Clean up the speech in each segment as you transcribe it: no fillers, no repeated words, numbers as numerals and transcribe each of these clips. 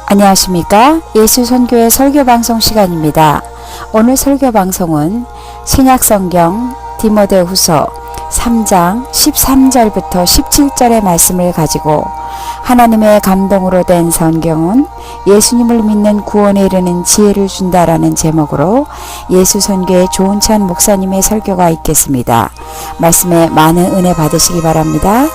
안녕하십니까? 예수선교회 설교방송 시간입니다. 오늘 설교방송은 신약성경 디모데후서 3장 13절부터 17절의 말씀을 가지고 하나님의 감동으로 된 성경은 예수님을 믿는 구원에 이르는 지혜를 준다라는 제목으로 예수선교회 조은찬 목사님의 설교가 있겠습니다. 말씀에 많은 은혜 받으시기 바랍니다.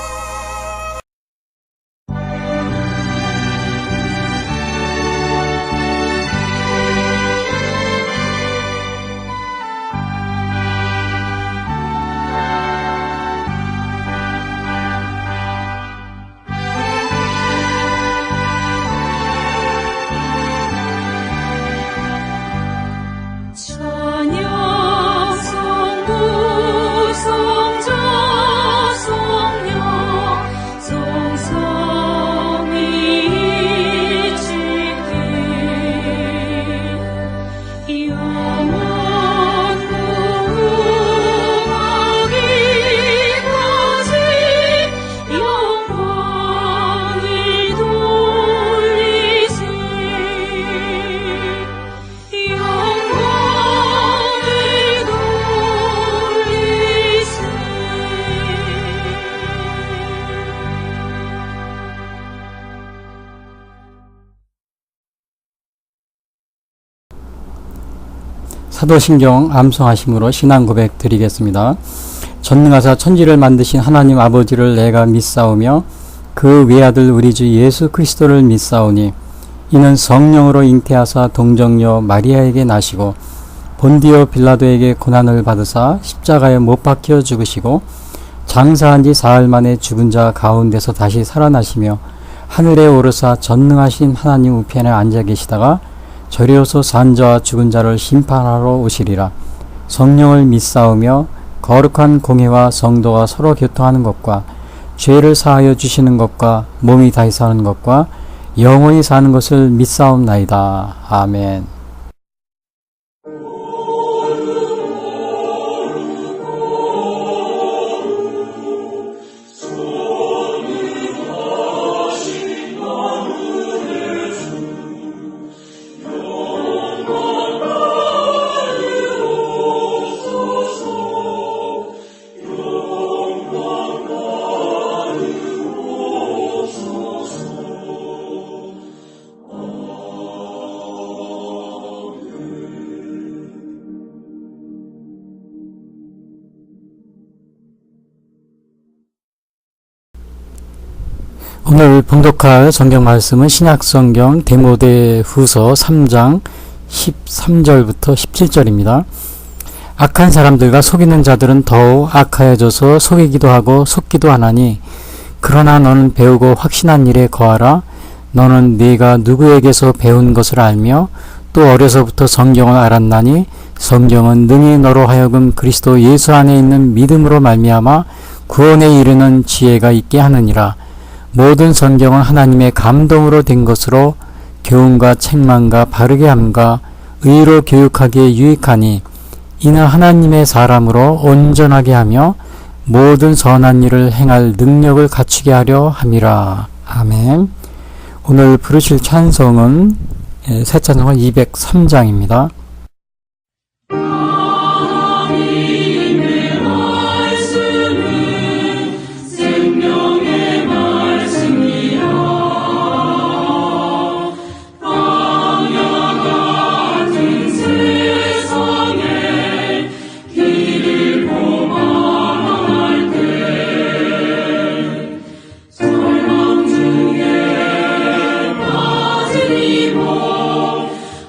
사도신경 암송하심으로 신앙 고백 드리겠습니다. 전능하사 천지를 만드신 하나님 아버지를 내가 믿사오며 그 외아들 우리 주 예수 그리스도를 믿사오니 이는 성령으로 잉태하사 동정녀 마리아에게 나시고 본디오 빌라도에게 고난을 받으사 십자가에 못 박혀 죽으시고 장사한 지 사흘 만에 죽은 자 가운데서 다시 살아나시며 하늘에 오르사 전능하신 하나님 우편에 앉아 계시다가 저리로서 산 자와 죽은 자를 심판하러 오시리라. 성령을 믿사오며 거룩한 공회와 성도가 서로 교통하는 것과 죄를 사하여 주시는 것과 몸이 다시 사는 것과 영원히 사는 것을 믿사옵나이다. 아멘. 오늘 봉독할 성경 말씀은 신약성경 디모데후서 3장 13절부터 17절입니다. 악한 사람들과 속이는 자들은 더욱 악하여져서 속이기도 하고 속기도 하나니 그러나 너는 배우고 확신한 일에 거하라. 너는 네가 누구에게서 배운 것을 알며 또 어려서부터 성경을 알았나니 성경은 능히 너로 하여금 그리스도 예수 안에 있는 믿음으로 말미암아 구원에 이르는 지혜가 있게 하느니라. 모든 성경은 하나님의 감동으로 된 것으로 교훈과 책망과 바르게 함과 의로 교육하기에 유익하니 이는 하나님의 사람으로 온전하게 하며 모든 선한 일을 행할 능력을 갖추게 하려 함이라. 아멘. 오늘 부르실 찬송은 새 찬송은 203장입니다.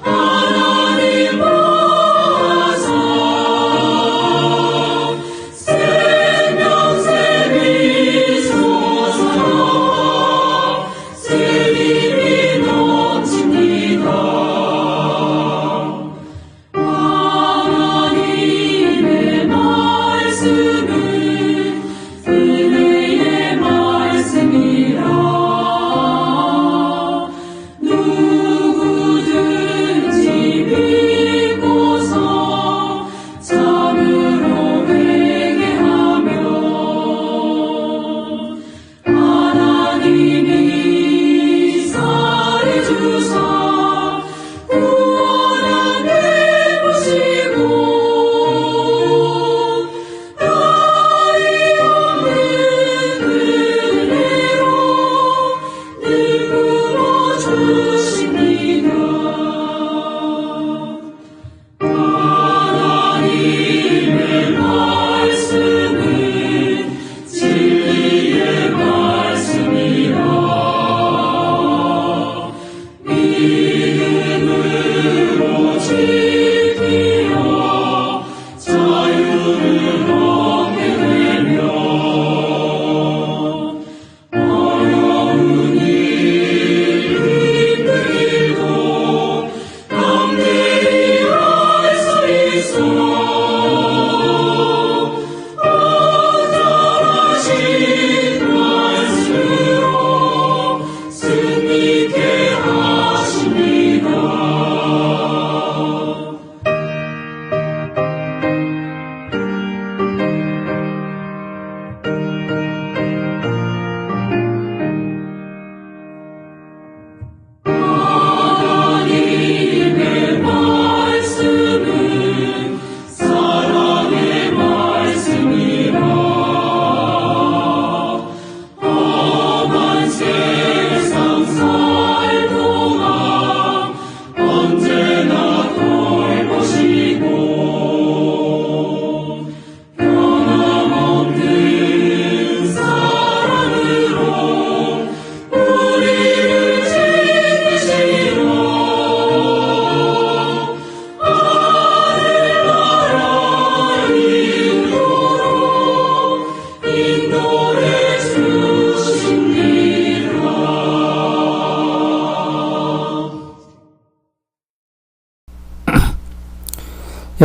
하나님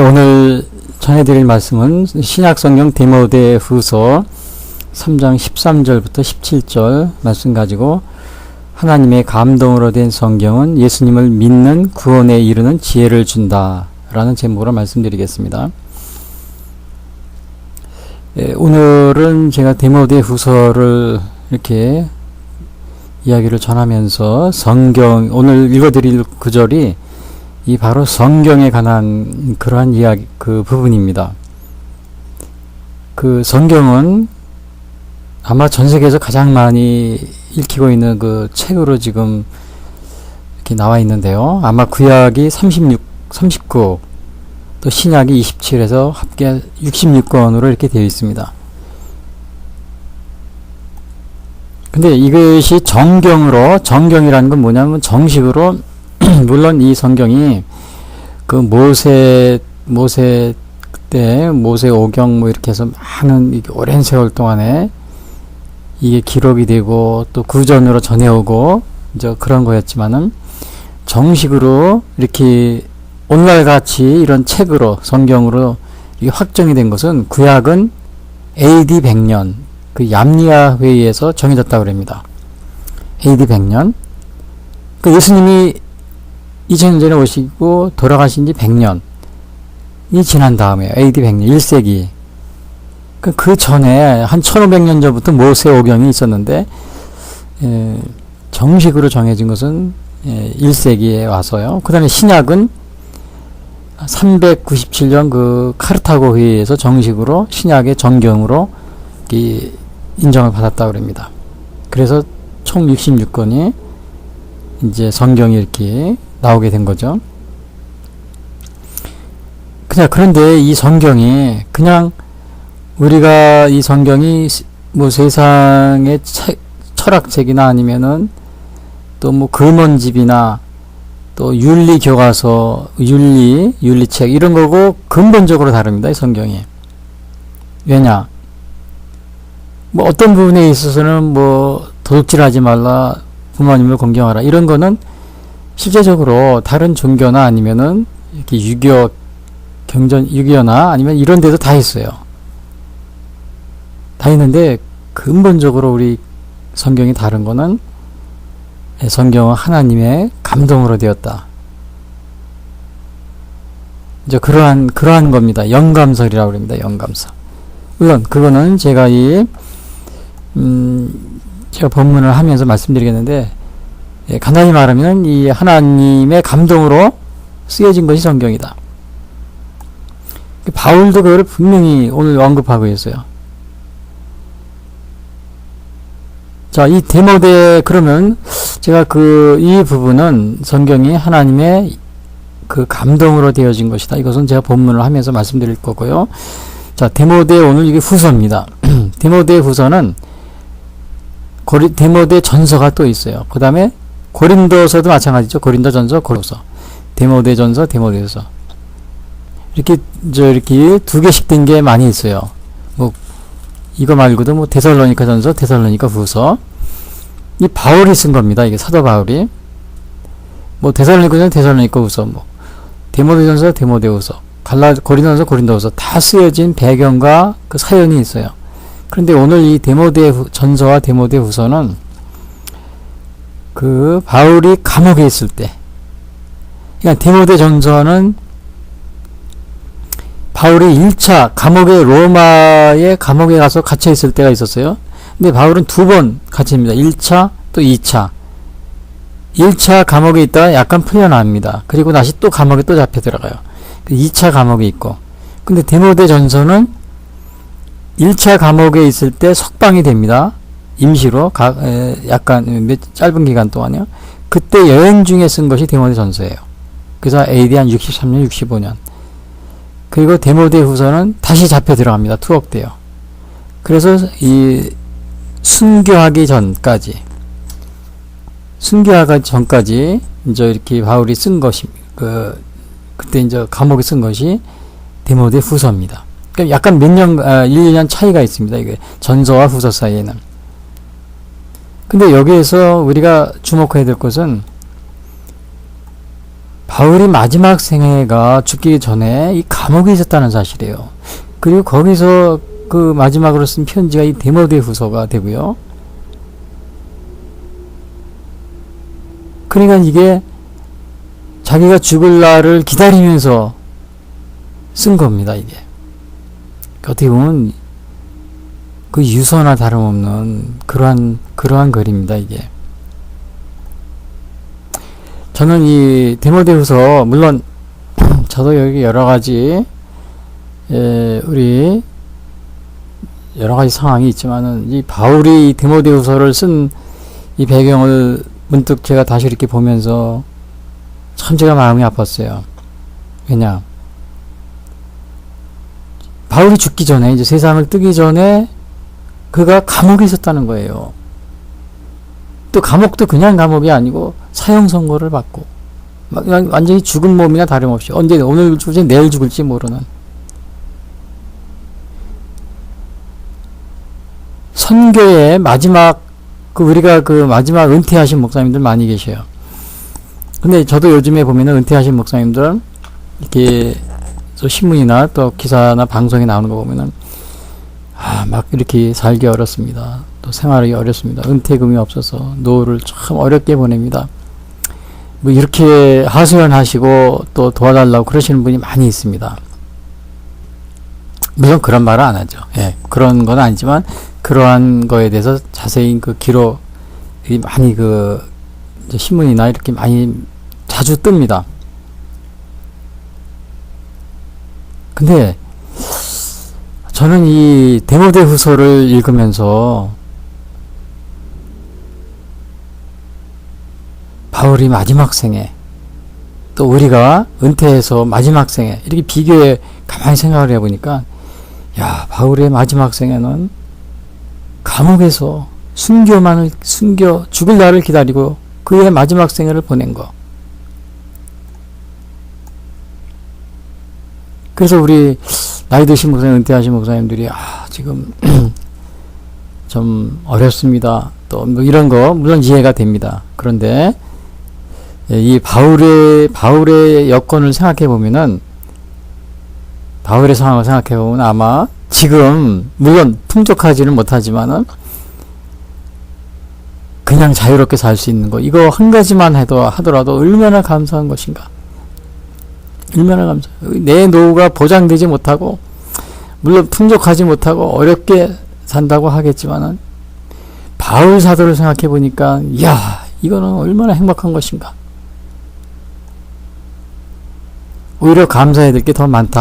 오늘 전해드릴 말씀은 신약성경 디모데후서 3장 13절부터 17절 말씀 가지고 하나님의 감동으로 된 성경은 예수님을 믿는 구원에 이르는 지혜를 준다 라는 제목으로 말씀드리겠습니다. 오늘은 제가 디모데후서를 이렇게 이야기를 전하면서 오늘 읽어드릴 구절이 이 바로 성경에 관한 그러한 이야기, 그 부분입니다. 그 성경은 아마 전 세계에서 가장 많이 읽히고 있는 그 책으로 지금 이렇게 나와 있는데요. 아마 구약이 39, 또 신약이 27에서 합계 66권으로 이렇게 되어 있습니다. 근데 이것이 정경이라는 건 뭐냐면 정식으로 물론 이 성경이 그 모세 때 모세 오경 뭐 이렇게 해서 많은 이게 오랜 세월 동안에 이게 기록이 되고 또 구전으로 전해오고 이제 그런 거였지만은 정식으로 이렇게 오늘날 같이 이런 책으로 성경으로 이게 확정이 된 것은 구약은 AD 100년 그 얌리아 회의에서 정해졌다고 합니다. AD 100년. 그 예수님이 2000년 전에 오시고 돌아가신 지 100년이 지난 다음에 AD 100년 1세기 그 전에 한 1500년 전부터 모세 오경이 있었는데 정식으로 정해진 것은 1세기에 와서요. 그 다음에 신약은 397년 그 카르타고 회의에서 정식으로 신약의 정경으로 인정을 받았다고 합니다. 그래서 총 66권이 이제 성경이 이렇게 나오게 된 거죠. 그런데 이 성경이 그냥 우리가 이 성경이 뭐 세상의 철학책이나 아니면은 또 뭐 금원집이나 또 윤리 교과서, 윤리책 이런 거고 근본적으로 다릅니다. 이 성경이. 왜냐? 뭐 어떤 부분에 있어서는 뭐 도둑질하지 말라, 부모님을 공경하라 이런 거는 실제적으로 다른 종교나 아니면은 이렇게 유교나 아니면 이런 데도 다 있어요. 다 있는데 근본적으로 우리 성경이 다른 거는 성경은 하나님의 감동으로 되었다. 이제 그러한 겁니다. 영감설이라고 합니다. 영감설. 물론 그거는 제가 제가 본문을 하면서 말씀드리겠는데 간단히 말하면 이 하나님의 감동으로 쓰여진 것이 성경이다. 바울도 그걸 분명히 오늘 언급하고 있어요. 자, 이 디모데 그러면 제가 이 부분은 성경이 하나님의 그 감동으로 되어진 것이다. 이것은 제가 본문을 하면서 말씀드릴 거고요. 자, 디모데 오늘 이게 후서입니다. 디모데 후서는 디모데 전서가 또 있어요. 그 다음에 고린도서도 마찬가지죠. 고린도전서, 고린도서, 디모데전서, 디모데후서. 이렇게 두 개씩 된 게 많이 있어요. 뭐 이거 말고도 뭐 데살로니가전서, 데살로니가 후서. 이 바울이 쓴 겁니다. 이게 사도 바울이. 뭐 데살로니가전서, 데살로니가 후서, 뭐 디모데전서, 디모데후서, 고린도전서, 고린도후서 다 쓰여진 배경과 그 사연이 있어요. 그런데 오늘 이 디모데 전서와 디모데 후서는 그 바울이 감옥에 있을 때, 그러니까 디모데 전서는 바울이 1차 로마의 감옥에 가서 갇혀 있을 때가 있었어요. 근데 바울은 2번 갇힙니다. 1차 또 2차. 1차 감옥에 있다가 약간 풀려납니다. 그리고 다시 또 감옥에 또 잡혀 들어가요. 2차 감옥에 있고. 근데 디모데 전서는 1차 감옥에 있을 때 석방이 됩니다. 임시로 약간 짧은 기간 동안요. 그때 여행 중에 쓴 것이 디모데 전서예요. 그래서 AD 한 63년, 65년. 그리고 디모데 후서는 다시 잡혀 들어갑니다. 투옥돼요. 그래서 이 순교하기 전까지 이제 이렇게 바울이 쓴 것이 그때 이제 감옥에 쓴 것이 디모데 후서입니다. 그러니까 약간 1년 차이가 있습니다. 이게 전서와 후서 사이에는. 근데 여기에서 우리가 주목해야 될 것은 바울이 마지막 생애가 죽기 전에 이 감옥에 있었다는 사실이에요. 그리고 거기서 그 마지막으로 쓴 편지가 이 디모데후서가 되고요. 그러니까 이게 자기가 죽을 날을 기다리면서 쓴 겁니다, 이게. 어떻게 보면 그 유서나 다름없는 그러한 글입니다, 이게. 저는 이 디모데후서, 물론 저도 여기 여러 가지 우리 여러 가지 상황이 있지만은 이 바울이 디모데후서를 쓴 이 배경을 문득 제가 다시 이렇게 보면서 참 제가 마음이 아팠어요. 왜냐? 바울이 죽기 전에, 이제 세상을 뜨기 전에 그가 감옥에 있었다는 거예요. 또 감옥도 그냥 감옥이 아니고 사형 선고를 받고 막 완전히 죽은 몸이나 다름없이 언제 오늘 죽을지 내일 죽을지 모르는 선교의 마지막 우리가 그 마지막 은퇴하신 목사님들 많이 계셔요. 근데 저도 요즘에 보면은 은퇴하신 목사님들 이렇게 또 신문이나 또 기사나 방송에 나오는 거 보면은 막 이렇게 살기 어렵습니다. 또 생활하기 어렵습니다. 은퇴금이 없어서 노후를 참 어렵게 보냅니다. 뭐 이렇게 하소연하시고 또 도와달라고 그러시는 분이 많이 있습니다. 물론 그런 말은 안 하죠. 예, 그런 건 아니지만 그러한 거에 대해서 자세히 그 기록이 많이 그 신문이나 이렇게 많이 자주 뜹니다. 근데 저는 이 디모데후서를 읽으면서 바울이 마지막 생에 또 우리가 은퇴해서 마지막 생에 이렇게 비교해 가만히 생각을 해보니까 야, 바울의 마지막 생에는 감옥에서 죽을 날을 기다리고 그의 마지막 생애를 보낸 거. 그래서 우리 나이 드신 목사님, 은퇴하신 목사님들이 지금 좀 어렵습니다. 또 뭐 이런 거 물론 이해가 됩니다. 그런데 이 바울의 여건을 생각해 보면은 바울의 상황을 생각해 보면 아마 지금 물론 풍족하지는 못하지만은 그냥 자유롭게 살 수 있는 거 이거 한 가지만 하더라도 얼마나 감사한 것인가. 얼마나 감사. 내 노후가 보장되지 못하고 물론 풍족하지 못하고 어렵게 산다고 하겠지만은 바울 사도를 생각해 보니까 야 이거는 얼마나 행복한 것인가. 오히려 감사해야 될 게 더 많은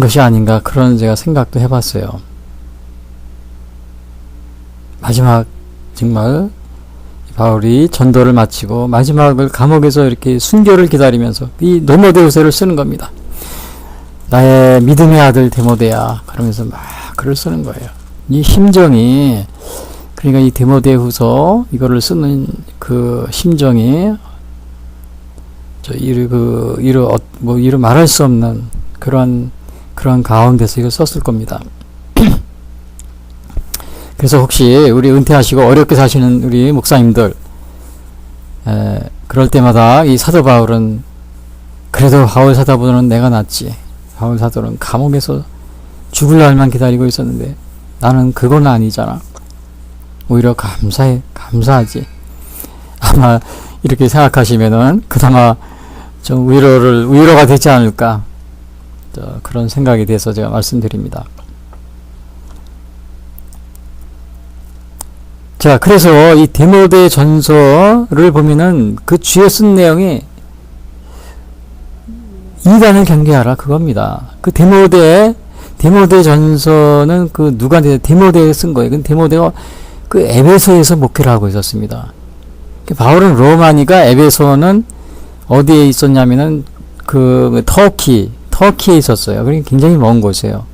것이 아닌가 그런 제가 생각도 해봤어요. 마지막 정말 바울이 전도를 마치고 마지막을 감옥에서 이렇게 순교를 기다리면서 이 디모데후서를 쓰는 겁니다. 나의 믿음의 아들 디모데야 그러면서 막 글을 쓰는 거예요. 이 심정이 그러니까 이 디모데후서 이거를 쓰는 그 심정이 이루 말할 수 없는 그런 가운데서 이걸 썼을 겁니다. 그래서 혹시 우리 은퇴하시고 어렵게 사시는 우리 목사님들 그럴 때마다 이 사도 바울은 그래도 바울 사도보다는 내가 낫지. 바울 사도는 감옥에서 죽을 날만 기다리고 있었는데 나는 그건 아니잖아. 오히려 감사하지. 아마 이렇게 생각하시면은 그나마 좀 위로가 되지 않을까 그런 생각에 대해서 제가 말씀드립니다. 자, 그래서 이 디모데 전서를 보면은 그 주에 쓴 내용이 이단을 경계하라 그겁니다. 그 디모데 전서는 그 누구한테 디모데에 쓴 거예요. 그 디모데가 그 에베소에서 목회를 하고 있었습니다. 바울은 로마니까 에베소는 어디에 있었냐면은 그 터키에 있었어요. 그러니까 굉장히 먼 곳이에요.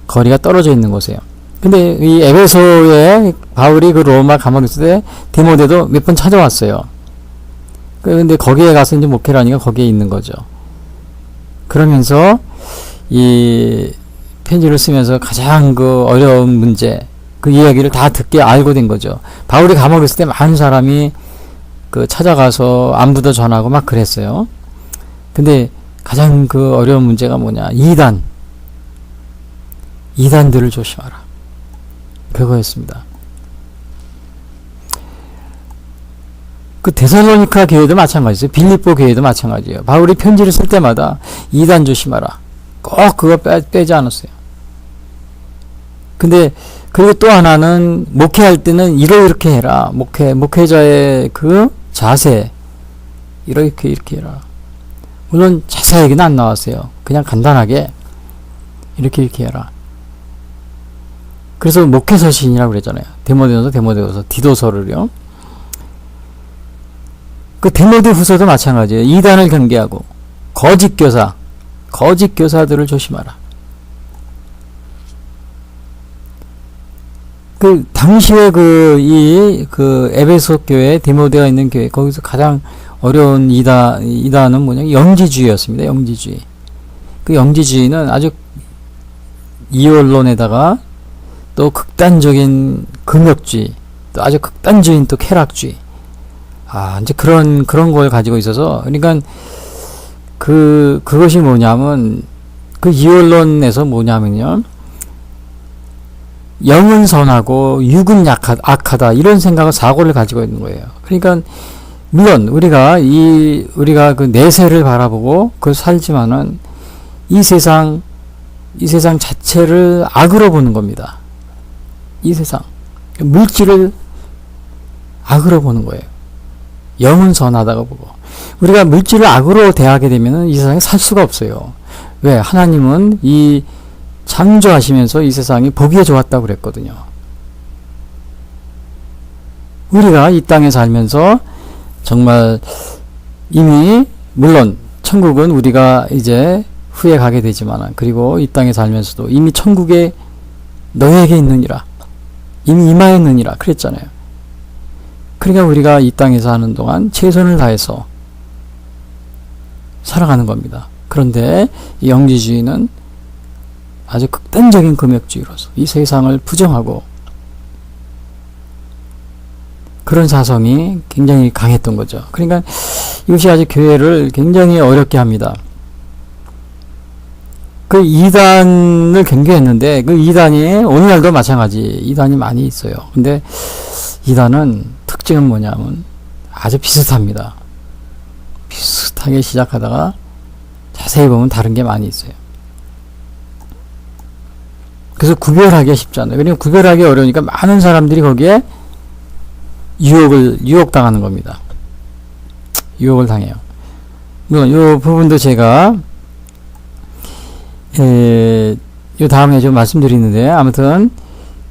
거리가 떨어져 있는 곳이에요. 근데 이 에베소에 바울이 그 로마 감옥에 있을 때 디모데도 몇 번 찾아왔어요. 근데 거기에 가서 이제 목회를 하니까 거기에 있는 거죠. 그러면서 이 편지를 쓰면서 가장 그 어려운 문제, 그 이야기를 다 듣게 알고 된 거죠. 바울이 감옥에 있을 때 많은 사람이 그 찾아가서 안부도 전하고 막 그랬어요. 근데 가장 그 어려운 문제가 뭐냐? 이단들을 조심하라. 그거였습니다. 그 데살로니가 교회도 마찬가지예요. 빌립보 교회도 마찬가지예요. 바울이 편지를 쓸 때마다 이단 조심하라. 꼭 그거 빼지 않았어요. 근데 그리고 또 하나는 목회할 때는 이렇게 해라. 목회자의 그 자세 이렇게 해라. 물론 자세하게는 안 나왔어요. 그냥 간단하게 이렇게 해라. 그래서 목회서신이라고 그랬잖아요. 데모데후서, 디도서를요. 그 데모데후서도 마찬가지예요. 이단을 경계하고 거짓 교사들을 조심하라. 그 당시에 그 에베소 교회, 디모데가 있는 교회, 거기서 가장 어려운 이단은 뭐냐? 영지주의였습니다. 영지주의. 그 영지주의는 아주 이원론에다가 또 극단적인 금욕주의, 또 아주 극단적인 또 쾌락주의. 이제 그런 걸 가지고 있어서, 그러니까 그것이 뭐냐면, 그 이원론에서 뭐냐면요. 영은 선하고 육은 악하다 이런 생각을 사고를 가지고 있는 거예요. 그러니까 물론 우리가 그 내세를 바라보고 그 살지만은 이 세상 자체를 악으로 보는 겁니다. 이 세상 물질을 악으로 보는 거예요. 영은 선하다고 보고 우리가 물질을 악으로 대하게 되면은 이 세상에 살 수가 없어요. 왜? 하나님은 이 창조하시면서 이 세상이 보기에 좋았다고 그랬거든요. 우리가 이 땅에 살면서 정말 이미 물론 천국은 우리가 이제 후에 가게 되지만 그리고 이 땅에 살면서도 이미 천국에 너에게 있느니라 이미 임하였느니라 그랬잖아요. 그러니까 우리가 이 땅에 사는 동안 최선을 다해서 살아가는 겁니다. 그런데 이 영지주의는 아주 극단적인 금욕주의로서 이 세상을 부정하고 그런 사성이 굉장히 강했던 거죠. 그러니까 이것이 아주 교회를 굉장히 어렵게 합니다. 그 이단을 경계했는데 그 이단이 오늘날도 마찬가지 이단이 많이 있어요. 근데 이단은 특징은 뭐냐면 아주 비슷합니다. 비슷하게 시작하다가 자세히 보면 다른 게 많이 있어요. 그래서 구별하기가 쉽지 않아요. 왜냐면 구별하기 어려우니까 많은 사람들이 거기에 유혹당하는 겁니다. 유혹을 당해요. 물론 이 부분도 제가 이 다음에 좀 말씀드리는데 아무튼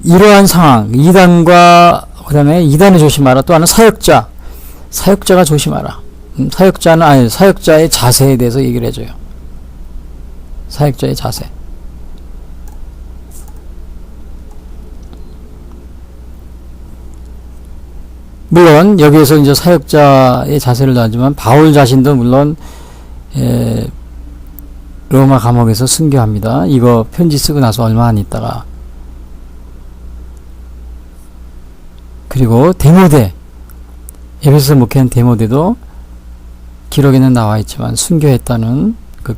이러한 상황 이단과 그 다음에 이단을 조심하라. 또 하나 사역자가 조심하라. 사역자의 자세에 대해서 얘기를 해줘요. 사역자의 자세. 물론 여기에서 이제 사역자의 자세를 하지만 바울 자신도 물론 로마 감옥에서 순교합니다. 이거 편지 쓰고 나서 얼마 안 있다가 그리고 에베소서 목회한 데모데도 기록에는 나와 있지만 순교했다는 그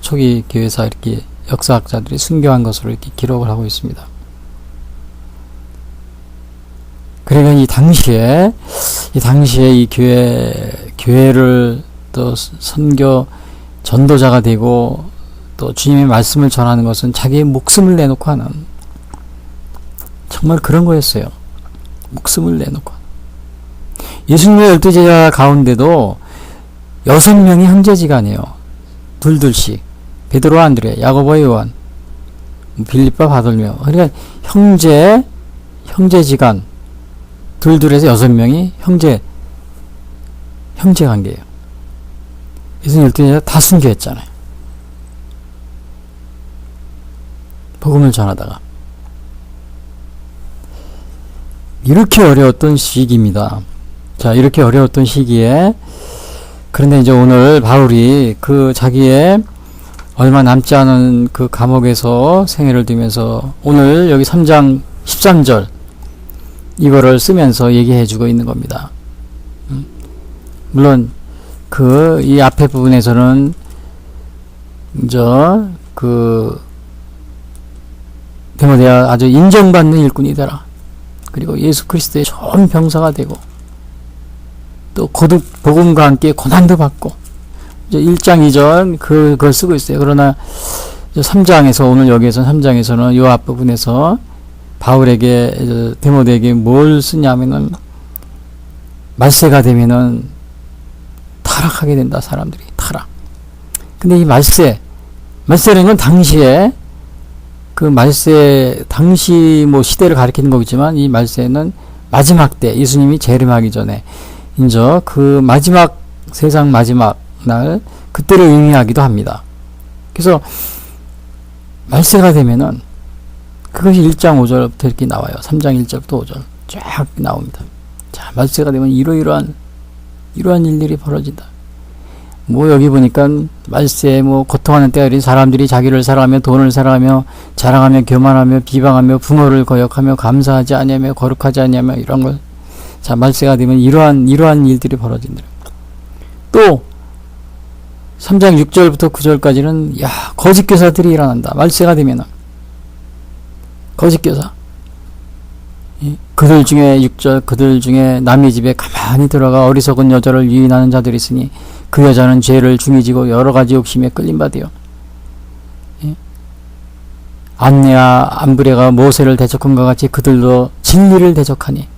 초기 교회사 이렇게 역사학자들이 순교한 것으로 이렇게 기록을 하고 있습니다. 그러니까 이 당시에 이 교회를 또 선교 전도자가 되고 또 주님의 말씀을 전하는 것은 자기의 목숨을 내놓고 하는 정말 그런 거였어요. 목숨을 내놓고 예수님의 12제자 가운데도 6명이 형제지간이에요. 둘씩 베드로, 안드레, 야고보, 요한, 빌립과 바돌며. 그러니까 형제지간 둘에서 6명이 형제 관계예요. 예수님 12제자 다 순교했잖아요. 복음을 전하다가. 이렇게 어려웠던 시기입니다. 자, 이렇게 어려웠던 시기에 그런데 이제 오늘 바울이 그 자기의 얼마 남지 않은 그 감옥에서 생애를 두면서 오늘 여기 3장 13절 이거를 쓰면서 얘기해주고 있는 겁니다. 물론 이 앞에 부분에서는 이제 디모데야 아주 인정받는 일꾼이 되라. 그리고 예수 그리스도의 좋은 병사가 되고 또 거듭 복음과 함께 고난도 받고 이제 1장 2절 그걸 쓰고 있어요. 그러나 3장에서 오늘 여기에서 3장에서는 요 앞부분에서 바울에게 디모데에게 뭘 쓰냐면은 말세가 되면은 타락하게 된다. 사람들이 타락. 근데 이 말세라는 건 당시에 당시 시대를 가리키는 거겠지만 이 말세는 마지막 때 예수님이 재림하기 전에 이제 마지막 세상 마지막 날 그때를 의미하기도 합니다. 그래서 말세가 되면은 그것이 1장 5절부터 이렇게 나와요. 3장 1절부터 5절 쫙 나옵니다. 자, 말세가 되면 이러이러한 일들이 벌어진다. 여기 보니까 말세 고통하는 때가 사람들이 자기를 사랑하며 돈을 사랑하며 자랑하며 교만하며 비방하며 부모를 거역하며 감사하지 아니하며 거룩하지 아니하며 이런 걸. 자, 말세가 되면 이러한 일들이 벌어진다. 또 3장 6절부터 9절까지는 거짓 교사들이 일어난다. 말세가 되면은 거짓 교사. 그들 중에 6절 그들 중에 남의 집에 가만히 들어가 어리석은 여자를 유인하는 자들이 있으니 그 여자는 죄를 중히 지고 여러 가지 욕심에 끌린 바 되어 안내와 안브레가 모세를 대적한 것 같이 그들도 진리를 대적하니.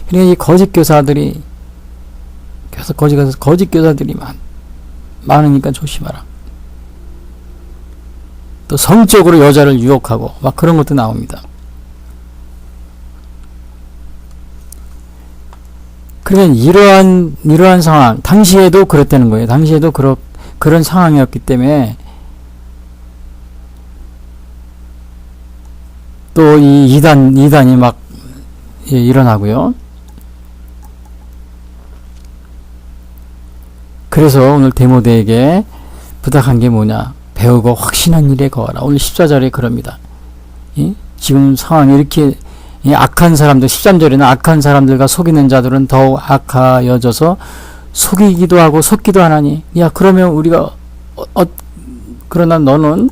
그러니까 이 거짓 교사들이 계속 거짓 교사들이 많으니까 조심하라. 또 성적으로 여자를 유혹하고 막 그런 것도 나옵니다. 그러면 이러한 상황, 당시에도 그랬다는 거예요. 당시에도 그런 상황이었기 때문에 또 이 이단이 막 일어나고요. 그래서 오늘 디모데에게 부탁한 게 뭐냐? 배우고 확신한 일에 거하라. 오늘 14절에 그럽니다. 지금 상황이 이렇게 악한 사람들, 13절에는 악한 사람들과 속이는 자들은 더욱 악하여져서 속이기도 하고 속기도 하나니. 그러면 우리가 그러나 너는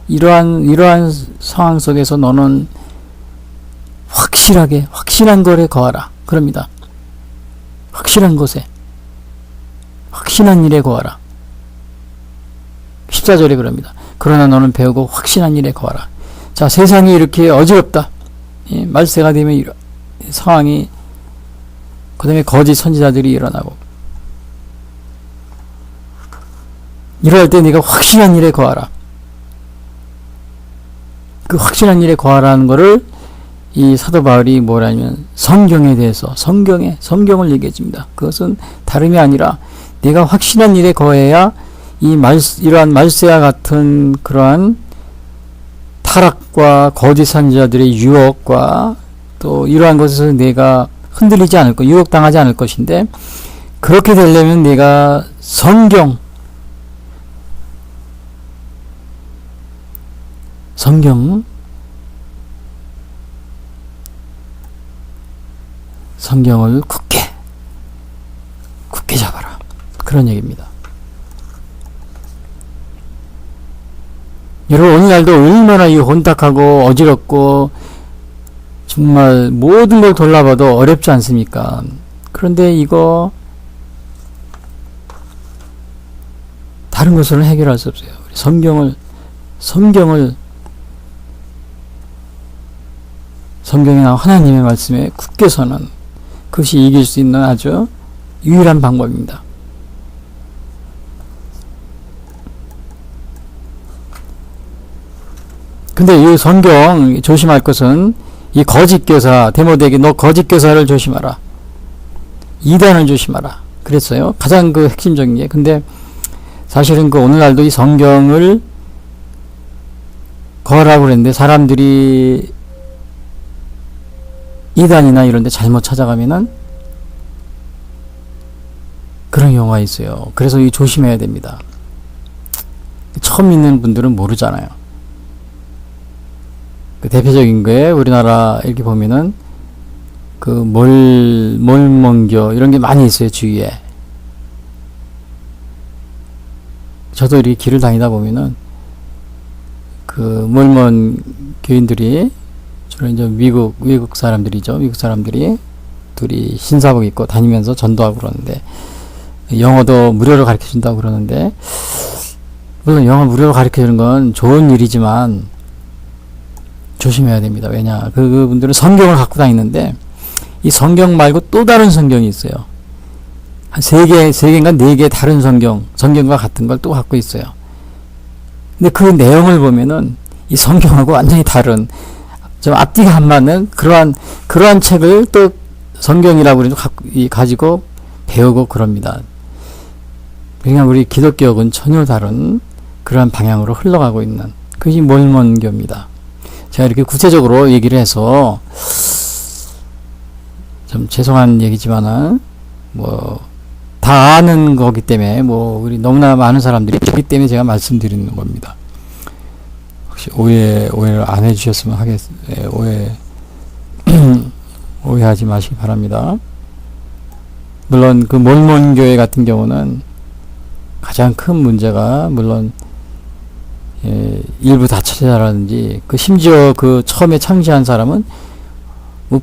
이러한 상황 속에서 너는 확실한 것에 거하라. 그럽니다. 확실한 것에, 확신한 일에 거하라. 14절에 그럽니다. 그러나 너는 배우고 확신한 일에 거하라. 자, 세상이 이렇게 어지럽다. 말세가 되면 이런 상황이, 그 다음에 거짓 선지자들이 일어나고, 이럴 때 네가 확신한 일에 거하라. 그 확신한 일에 거하라는 거를 이 사도 바울이 뭐라냐면 성경에 대해서 성경을 얘기해 줍니다. 그것은 다름이 아니라 내가 확신한 일에 거해야 이러한 말세와 같은 그러한 타락과 거짓 선지자들의 유혹과 또 이러한 것에서 내가 흔들리지 않을 것, 유혹당하지 않을 것인데, 그렇게 되려면 내가 성경을 굳게 잡아라. 그런 얘기입니다. 여러분, 오늘날도 얼마나 이 혼탁하고 어지럽고 정말 모든 걸 돌아봐도 어렵지 않습니까? 그런데 이거 다른 것으로는 해결할 수 없어요. 성경에 나온 하나님의 말씀에 굳게 서는, 그것이 이길 수 있는 아주 유일한 방법입니다. 근데 이 성경 조심할 것은 이 거짓 교사, 디모데에게 너 거짓 교사를 조심하라. 이단을 조심하라. 그랬어요. 가장 핵심적인 게. 근데 사실은 오늘날도 이 성경을 거라고 그랬는데 사람들이 이단이나 이런 데 잘못 찾아가면은 그런 경우가 있어요. 그래서 이 조심해야 됩니다. 처음 믿는 분들은 모르잖아요. 대표적인 거에 우리나라 이렇게 보면은 몰몬교 이런 게 많이 있어요. 주위에. 저도 이렇게 길을 다니다 보면은 그 몰몬 교인들이 주로 이제 외국 사람들이죠. 외국 사람들이 둘이 신사복 입고 다니면서 전도하고 그러는데 영어도 무료로 가르쳐 준다고 그러는데, 물론 영어 무료로 가르쳐 주는 건 좋은 일이지만 조심해야 됩니다. 왜냐, 그분들은 성경을 갖고 다니는데 이 성경 말고 또 다른 성경이 있어요. 한 3개인가 4개 다른 성경과 같은 걸 또 갖고 있어요. 근데 그 내용을 보면은 이 성경하고 완전히 다른, 좀 앞뒤가 안 맞는 그러한 책을 또 성경이라고 가지고 배우고 그럽니다. 그냥 우리 기독교는 전혀 다른 그러한 방향으로 흘러가고 있는 그것이 몰몬교입니다. 제가 이렇게 구체적으로 얘기를 해서 좀 죄송한 얘기지만은 다 아는 거기 때문에 우리 너무나 많은 사람들이 있기 때문에 제가 말씀드리는 겁니다. 혹시 오해를 안 해주셨으면 하겠습니다. 오해하지 마시기 바랍니다. 물론 그 몰몬교회 같은 경우는 가장 큰 문제가, 물론 일부 다처자라든지 심지어 처음에 창시한 사람은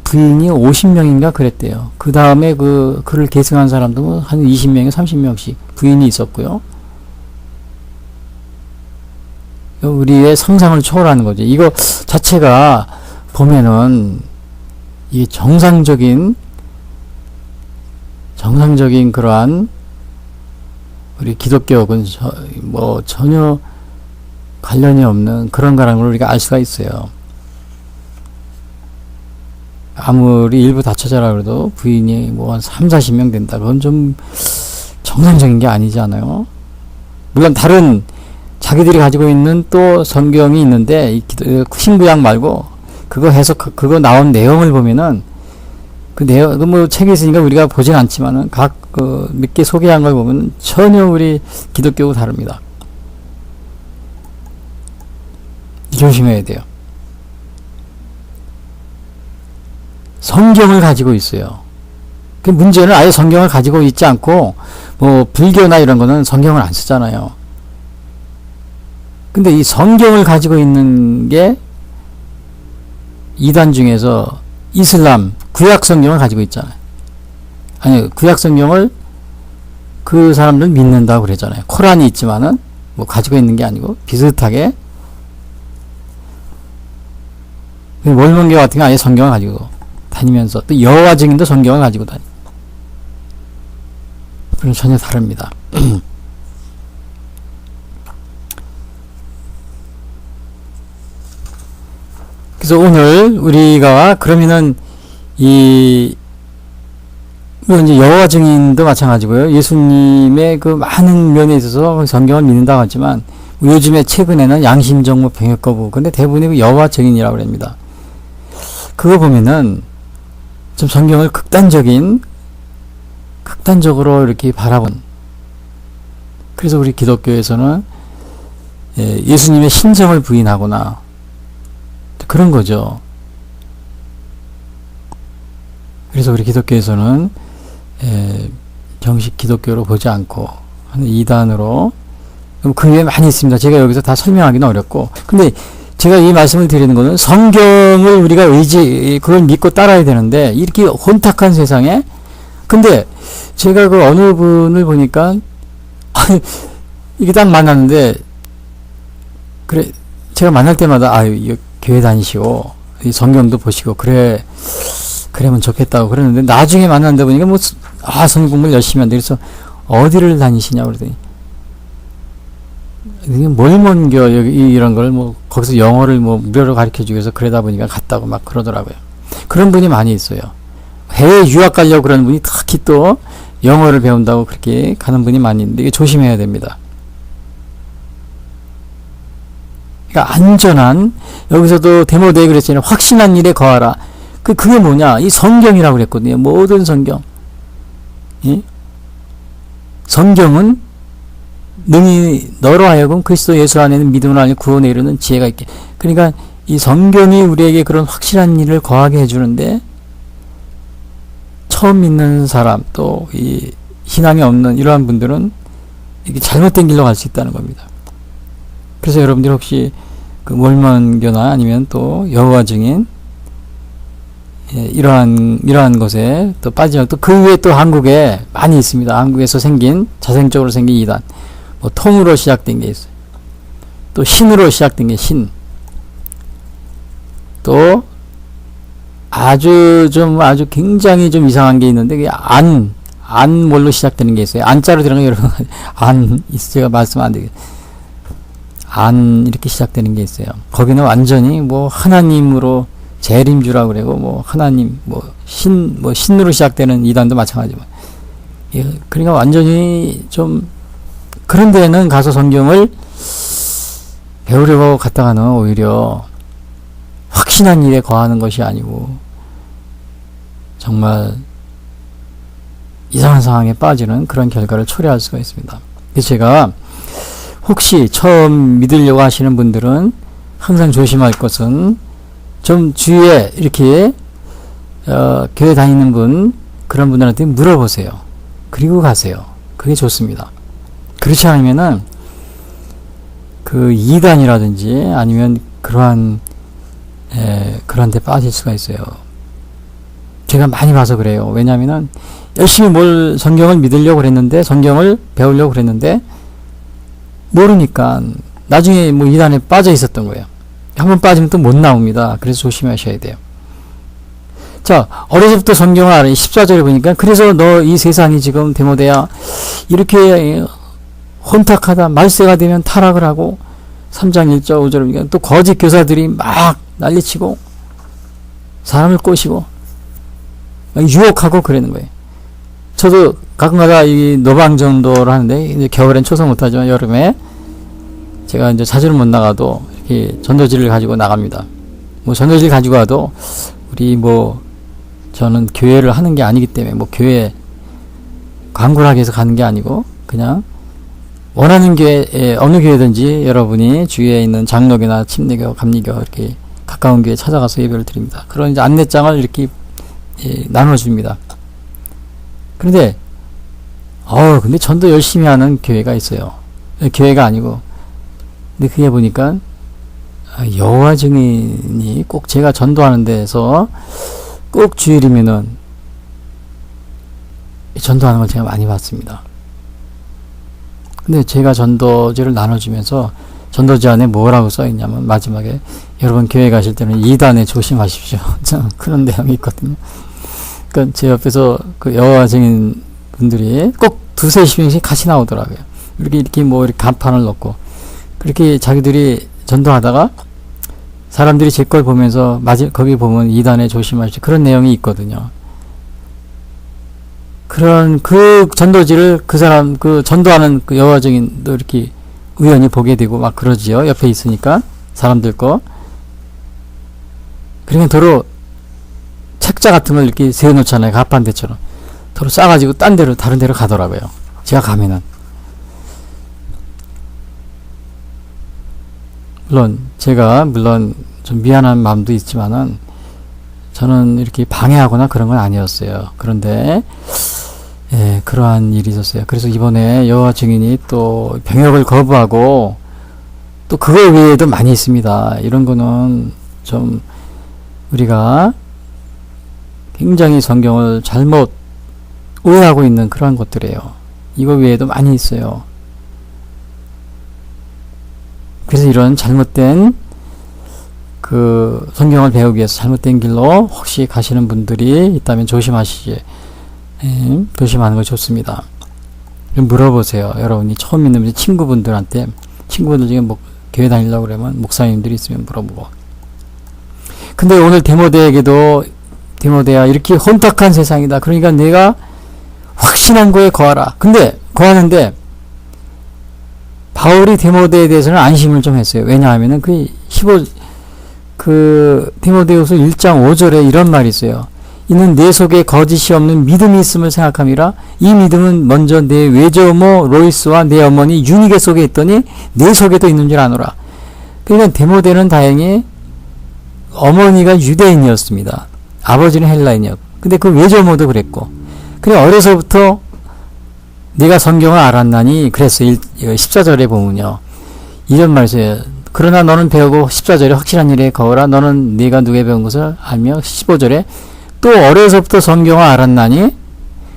부인이 50명인가 그랬대요. 그 다음에 글을 계승한 사람도 한 20명에 30명씩 부인이 있었고요. 우리의 상상을 초월하는 거죠. 이거 자체가 보면은 이게 정상적인 그러한 우리 기독교하고는 전혀 관련이 없는 그런 거라는 걸 우리가 알 수가 있어요. 아무리 일부 다처자라 그래도 부인이 한 30-40명 된다. 그건 좀 정상적인 게 아니지 않아요? 물론 다른 자기들이 가지고 있는 또 성경이 있는데, 신구약 말고 그거 나온 내용을 보면은 책에 있으니까 우리가 보진 않지만은 몇 개 소개한 걸 보면 전혀 우리 기독교하고 다릅니다. 조심해야 돼요. 성경을 가지고 있어요. 그 문제는 아예 성경을 가지고 있지 않고, 불교나 이런 거는 성경을 안 쓰잖아요. 근데 이 성경을 가지고 있는 게 이단 중에서 이슬람 구약 성경을 가지고 있잖아요. 아니, 구약 성경을 그 사람들 믿는다고 그랬잖아요. 코란이 있지만은 가지고 있는 게 아니고 비슷하게. 몰몬교 같은 게 아예 성경을 가지고 다니면서 또 여호와 증인도 성경을 가지고 다니고, 그건 전혀 다릅니다. 그래서 오늘 우리가 그러면은 이제 여호와 증인도 마찬가지고요. 예수님의 그 많은 면에 있어서 성경을 믿는다고 하지만 요즘에 최근에는 양심정보 병역 거부, 근데 대부분이 그 여호와 증인이라고 합니다. 그거 보면은 좀 성경을 극단적으로 이렇게 바라본, 그래서 우리 기독교에서는 예수님의 신성을 부인하거나 그런 거죠. 그래서 우리 기독교에서는 정식 기독교로 보지 않고 이단으로, 그 외에 많이 있습니다. 제가 여기서 다 설명하기는 어렵고, 근데 제가 이 말씀을 드리는 거는 성경을 우리가 그걸 믿고 따라야 되는데, 이렇게 혼탁한 세상에, 근데 제가 어느 분을 보니까 이게 딱 만났는데, 그래, 제가 만날 때마다 교회 다니시고 이 성경도 보시고 그러면 좋겠다고 그러는데, 나중에 만났는데 보니까 성경 공부를 열심히 한다. 그래서 어디를 다니시냐고 그러더니, 몰몬교 이런 걸 거기서 영어를 무료로 가르쳐 주기 위해서 그러다 보니까 갔다고 막 그러더라고요. 그런 분이 많이 있어요. 해외 유학 가려고 그러는 분이 특히 또 영어를 배운다고 그렇게 가는 분이 많이 있는데, 이게 조심해야 됩니다. 그러니까 안전한, 여기서도 데모데에 그랬잖아요. 확신한 일에 거하라. 그게 뭐냐? 이 성경이라고 그랬거든요. 모든 성경. 예? 성경은 능히 너로 하여금 그리스도 예수 안에는 믿음으로 하여 구원에 이르는 지혜가 있게. 그러니까 이 성경이 우리에게 그런 확실한 일을 거하게 해주는데, 처음 믿는 사람, 또 이 신앙이 없는 이러한 분들은 이게 잘못된 길로 갈 수 있다는 겁니다. 그래서 여러분들 혹시 그 몰몬교나 아니면 또 여호와 증인 이러한 것에 또 빠지면 또 그 외에 또 한국에 많이 있습니다. 한국에서 생긴 자생적으로 생긴 이단, 뭐 통으로 시작된 게 있어요. 또 신으로 시작된 게 신. 또 아주 굉장히 좀 이상한 게 있는데 그게 안몰로 시작되는 게 있어요. 안자로 들어가는 게 여러분 제가 말씀 안 되겠. 안 이렇게 시작되는 게 있어요. 거기는 완전히 뭐 하나님으로 재림주라고 그러고 뭐 하나님 신으로 시작되는 이단도 마찬가지지만 예, 그러니까 완전히 좀 그런 데는 가서 성경을 배우려고 갔다가는 오히려 확신한 일에 거하는 것이 아니고 정말 이상한 상황에 빠지는 그런 결과를 초래할 수가 있습니다. 그래서 제가 혹시 처음 믿으려고 하시는 분들은 항상 조심할 것은 좀 주위에 이렇게 교회 다니는 분 그런 분들한테 물어보세요. 그리고 가세요. 그게 좋습니다. 그렇지 않으면은 그 이단이라든지 아니면 그러한 데 빠질 수가 있어요. 제가 많이 봐서 그래요. 왜냐하면은 열심히 성경을 믿으려고 그랬는데 성경을 배우려고 그랬는데 모르니까 나중에 뭐 이단에 빠져 있었던 거예요. 한번 빠지면 또 못 나옵니다. 그래서 조심하셔야 돼요. 자, 어려서부터 성경을 알아요. 14절에 보니까 그래서 너 이 세상이 지금 데모데야 이렇게 혼탁하다 말세가 되면 타락을 하고 3장 1절 5절에 보니까 또 거짓 교사들이 막 난리치고 사람을 꼬시고 유혹하고 그러는 거예요. 저도 가끔가다 이 노방전도를 하는데 이제 겨울엔 초소 못하지만 여름에 제가 이제 자주는 못 나가도 이렇게 전도지를 가지고 나갑니다. 뭐 전도지를 가지고 와도 우리 저는 교회를 하는 게 아니기 때문에 교회 광고를 하기 위해서 가는 게 아니고 그냥 원하는 교회 어느 교회든지 여러분이 주위에 있는 장로교나 침례교, 감리교 이렇게 가까운 교회 찾아가서 예배를 드립니다. 그런 이제 안내장을 이렇게 나눠줍니다. 그런데 근데 전도 열심히 하는 교회가 있어요. 교회가 아니고 근데 그게 보니까 여호와 증인이 꼭 제가 전도하는 데에서 꼭 주일이면은 전도하는 걸 제가 많이 봤습니다. 근데 제가 전도지를 나눠주면서 전도지 안에 뭐라고 써있냐면 마지막에 여러분 교회 가실 때는 이단에 조심하십시오. 그런 내용이 있거든요. 그러니까 제 옆에서 그 여호와 증인 분들이 꼭 두세 명씩 같이 나오더라고요. 이렇게 이렇게 간판을 넣고 그렇게 자기들이 전도하다가 사람들이 제 걸 보면서 거기 보면 이단에 조심하십시오. 그런 내용이 있거든요. 그런 그 전도지를 그 사람 그 전도하는 그 여호와 증인도 이렇게 우연히 보게 되고 막 그러지요. 옆에 있으니까 사람들 거. 그러니까 도로 책자 같은 걸 이렇게 세워놓잖아요. 가판대처럼. 도로 싸가지고 다른 데로 가더라고요. 제가 가면은. 제가 좀 미안한 마음도 있지만은 저는 이렇게 방해하거나 그런 건 아니었어요. 그런데 그러한 일이 있었어요. 그래서 이번에 여호와 증인이 또 병역을 거부하고 또 그거 외에도 많이 있습니다. 이런 거는 좀 우리가 굉장히 성경을 잘못 오해하고 있는 그런 것들이에요. 이거 외에도 많이 있어요. 그래서 이런 잘못된 그 성경을 배우기 위해서 잘못된 길로 혹시 가시는 분들이 있다면 조심하시지. 조심하는 것이 좋습니다. 물어보세요. 여러분이 처음 믿는 친구분들 중에 교회 다니려고 그러면 목사님들이 있으면 물어보고. 근데 오늘 디모데야 이렇게 혼탁한 세상이다. 그러니까 내가 확신한 거에 거하라. 근데 거하는데 바울이 디모데에 대해서는 안심을 좀 했어요. 왜냐하면은 디모데후서 1장 5절에 이런 말이 있어요. 이는 내 속에 거짓이 없는 믿음이 있음을 생각함이라. 이 믿음은 먼저 내 외조모 로이스와 내 어머니 유니게 속에 있더니 내 속에도 있는 줄 아노라. 그러니까 디모데는 다행히 어머니가 유대인이었습니다. 아버지는 헬라인이었고. 근데 그 외조모도 그랬고. 그래 어려서부터 네가 성경을 알았나니 그랬어. 14절에 보면요. 이런 말이에요. 그러나 너는 배우고 14절에 확실한 일에 거하라. 너는 네가 누구에 배운 것을 알며 15절에 또 어려서부터 성경을 알았나니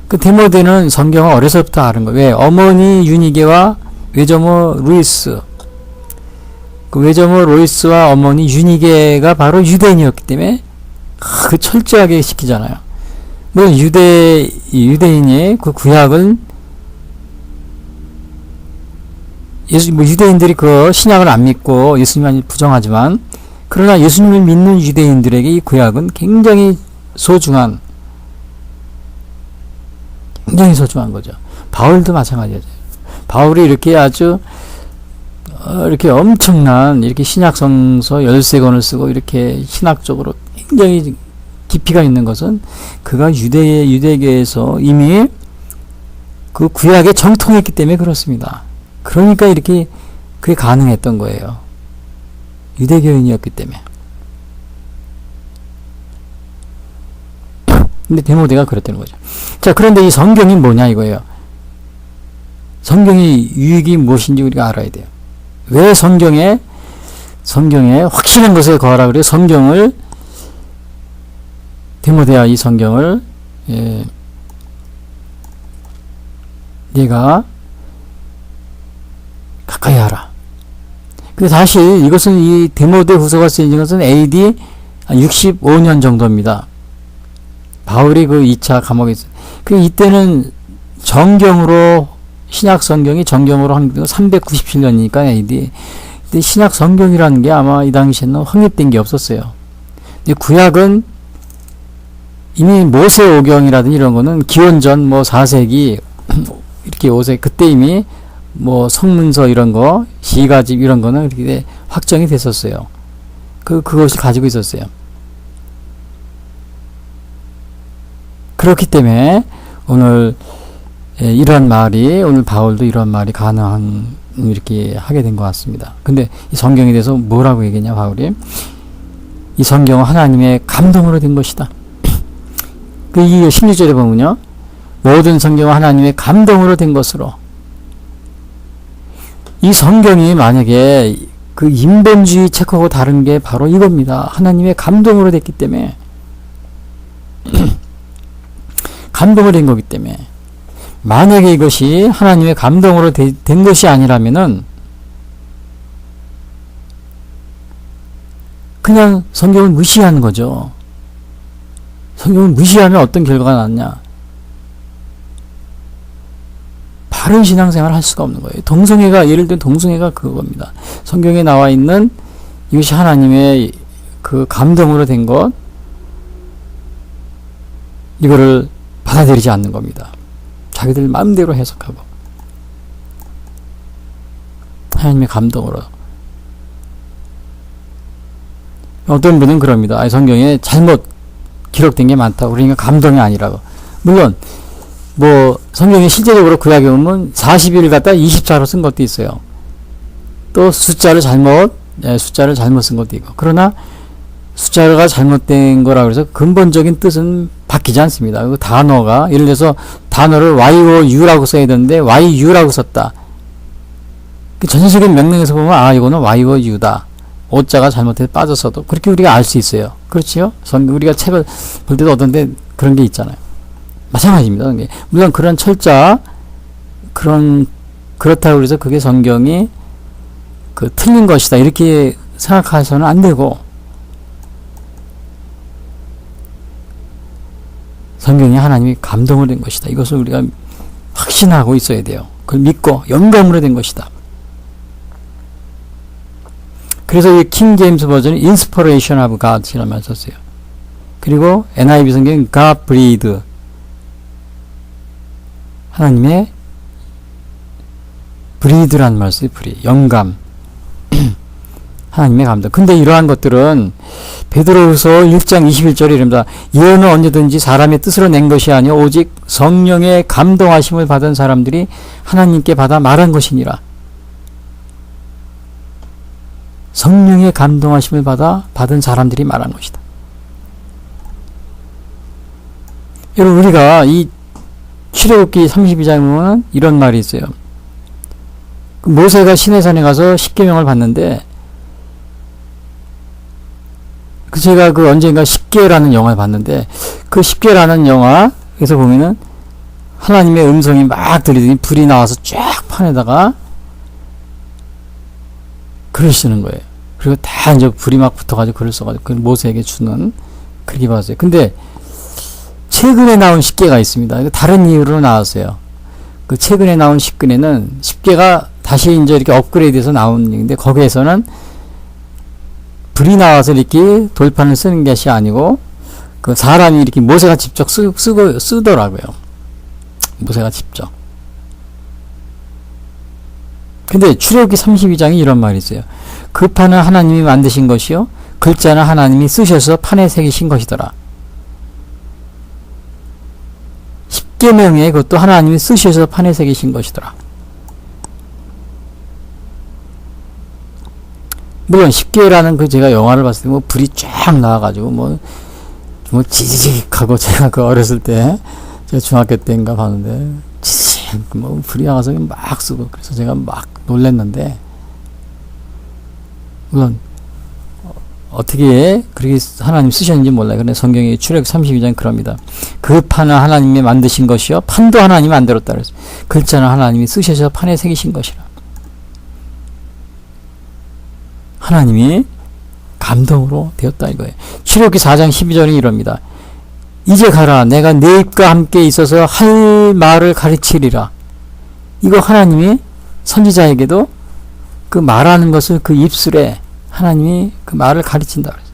그 디모데는 성경을 어려서부터 아는 거예요. 왜? 어머니 유니게와 외조모 루이스 그 외조모 로이스와 어머니 유니게가 바로 유대인이었기 때문에 그 철저하게 시키잖아요. 물론 유대인의 그 구약을 유대인들이 그 신약을 안 믿고 예수님을 부정하지만 그러나 예수님을 믿는 유대인들에게 이 구약은 굉장히 소중한 거죠. 바울도 마찬가지죠. 바울이 이렇게 아주 이렇게 엄청난 이렇게 신약 성서 13권을 쓰고 이렇게 신학적으로 굉장히 깊이가 있는 것은 그가 유대계에서 이미 그 구약에 정통했기 때문에 그렇습니다. 그러니까 이렇게 그게 가능했던 거예요. 유대교인이었기 때문에. 근데 디모데가 그랬다는 거죠. 자, 그런데 이 성경이 뭐냐 이거예요. 성경의 유익이 무엇인지 우리가 알아야 돼요. 왜 성경에 확실한 것에 거하라 그래요. 성경을 디모데야 이 성경을 네가 가까이 하라. 근데 사실 이것은 이 디모데 후서가 쓰인 것은 AD 65년 정도입니다. 바울이 그 2차 감옥에 있어요. 이때는 정경으로 신약 성경이 정경으로 한 397년이니까 AD. 근데 신약 성경이라는 게 아마 이 당시에는 확립된 게 없었어요. 근데 구약은 이미 모세오경이라든지 이런 거는 기원전 4세기 이렇게 5세기 그때 이미 성문서 이런 거, 시가집 이런 거는 이렇게 확정이 됐었어요. 그것이 가지고 있었어요. 그렇기 때문에 오늘 오늘 바울도 이런 말이 이렇게 하게 된 것 같습니다. 근데 이 성경에 대해서 뭐라고 얘기했냐, 바울이? 이 성경은 하나님의 감동으로 된 것이다. 이 16절에 보면요. 모든 성경은 하나님의 감동으로 된 것으로. 이 성경이 만약에 그 인본주의 책하고 다른 게 바로 이겁니다. 하나님의 감동으로 됐기 때문에. 감동을 된 거기 때문에. 만약에 이것이 하나님의 감동으로 된 것이 아니라면은 그냥 성경을 무시하는 거죠. 성경을 무시하면 어떤 결과가 났냐? 바른 신앙생활을 할 수가 없는 거예요. 예를 들면 동성애가 그겁니다. 성경에 나와 있는 이것이 하나님의 그 감동으로 된 것, 이거를 받아들이지 않는 겁니다. 자기들 마음대로 해석하고 하나님의 감동으로. 어떤 분은 그럽니다. 성경에 잘못 기록된 게 많다고. 그러니까 감동이 아니라고. 물론 성경에 실제적으로 구약에 보면 40일 갖다 24로 쓴 것도 있어요. 또 숫자를 잘못 쓴 것도 있고. 그러나 숫자가 잘못된 거라 그래서 근본적인 뜻은 바뀌지 않습니다. 그 단어가 예를 들어서 단어를 YOU라고 써야 되는데 YU라고 썼다. 그 전체적인 명령에서 보면 이거는 YOU다. 오자가 잘못해서 빠졌어도 그렇게 우리가 알 수 있어요. 그렇지요? 우리가 책을 볼 때도 어떤데 그런 게 있잖아요. 마찬가지입니다. 물론 그런 그렇다고 해서 그게 성경이 틀린 것이다. 이렇게 생각해서는 안 되고, 성경이 하나님이 감동을 된 것이다. 이것을 우리가 확신하고 있어야 돼요. 그걸 믿고 영감으로 된 것이다. 그래서 이 킹 제임스 버전이 inspiration of God 이라는 말 썼어요. 그리고 NIV 성경은 God breathed. 하나님의 breathe라는 말 써요. 영감. 하나님의 감동. 근데 이러한 것들은 베드로후서 1장 21절에 이릅니다. 예언은 언제든지 사람의 뜻으로 낸 것이 아니요 오직 성령의 감동하심을 받은 사람들이 하나님께 받아 말한 것이니라. 성령의 감동하심을 받은 사람들이 말한 것이다. 여러분, 우리가 이 출애굽기 32장에 보면 이런 말이 있어요. 모세가 시내산에 가서 십계명을 받는데, 제가 언젠가 십계라는 영화를 봤는데, 그 십계라는 영화에서 보면은 하나님의 음성이 막 들리더니 불이 나와서 쫙 판에다가 글을 쓰는 거예요. 그리고 다 이제 불이 막 붙어가지고 글을 써가지고 그 모세에게 주는, 그렇게 봤어요. 근데 최근에 나온 십계가 있습니다. 다른 이유로 나왔어요. 그 최근에 나온 십계가 다시 이제 이렇게 업그레이드해서 나온 얘기인데, 거기에서는 불이 나와서 이렇게 돌판을 쓰는 것이 아니고, 그 사람이 이렇게 모세가 직접 쓰더라고요. 모세가 직접. 근데 출애굽기 32장에 이런 말이 있어요. 그 판은 하나님이 만드신 것이요, 글자는 하나님이 쓰셔서 판에 새기신 것이더라. 십계명에 그것도 하나님이 쓰셔서 판에 새기신 것이더라. 물론 십계라는 제가 영화를 봤을 때 불이 쫙 나와가지고 뭐 지지직하고, 제가 어렸을 때, 제가 중학교 때인가 봤는데 지지직 불이 나가서 막 쓰고, 그래서 제가 막 놀랬는데, 물론 어떻게 그렇게 하나님 쓰셨는지 몰라요. 근데 성경의 출애굽 32장 그럽니다. 그 판은 하나님이 만드신 것이요, 판도 하나님이 만들었다 그랬어요. 글자는 하나님이 쓰셔서 판에 새기신 것이라. 하나님이 감동으로 되었다 이거예요. 출애굽기 4장 12절에 이럽니다. 이제 가라, 내가 네 입과 함께 있어서 할 말을 가르치리라. 이거 하나님이 선지자에게도 그 말하는 것을 그 입술에 하나님이 그 말을 가르친다 그랬어요.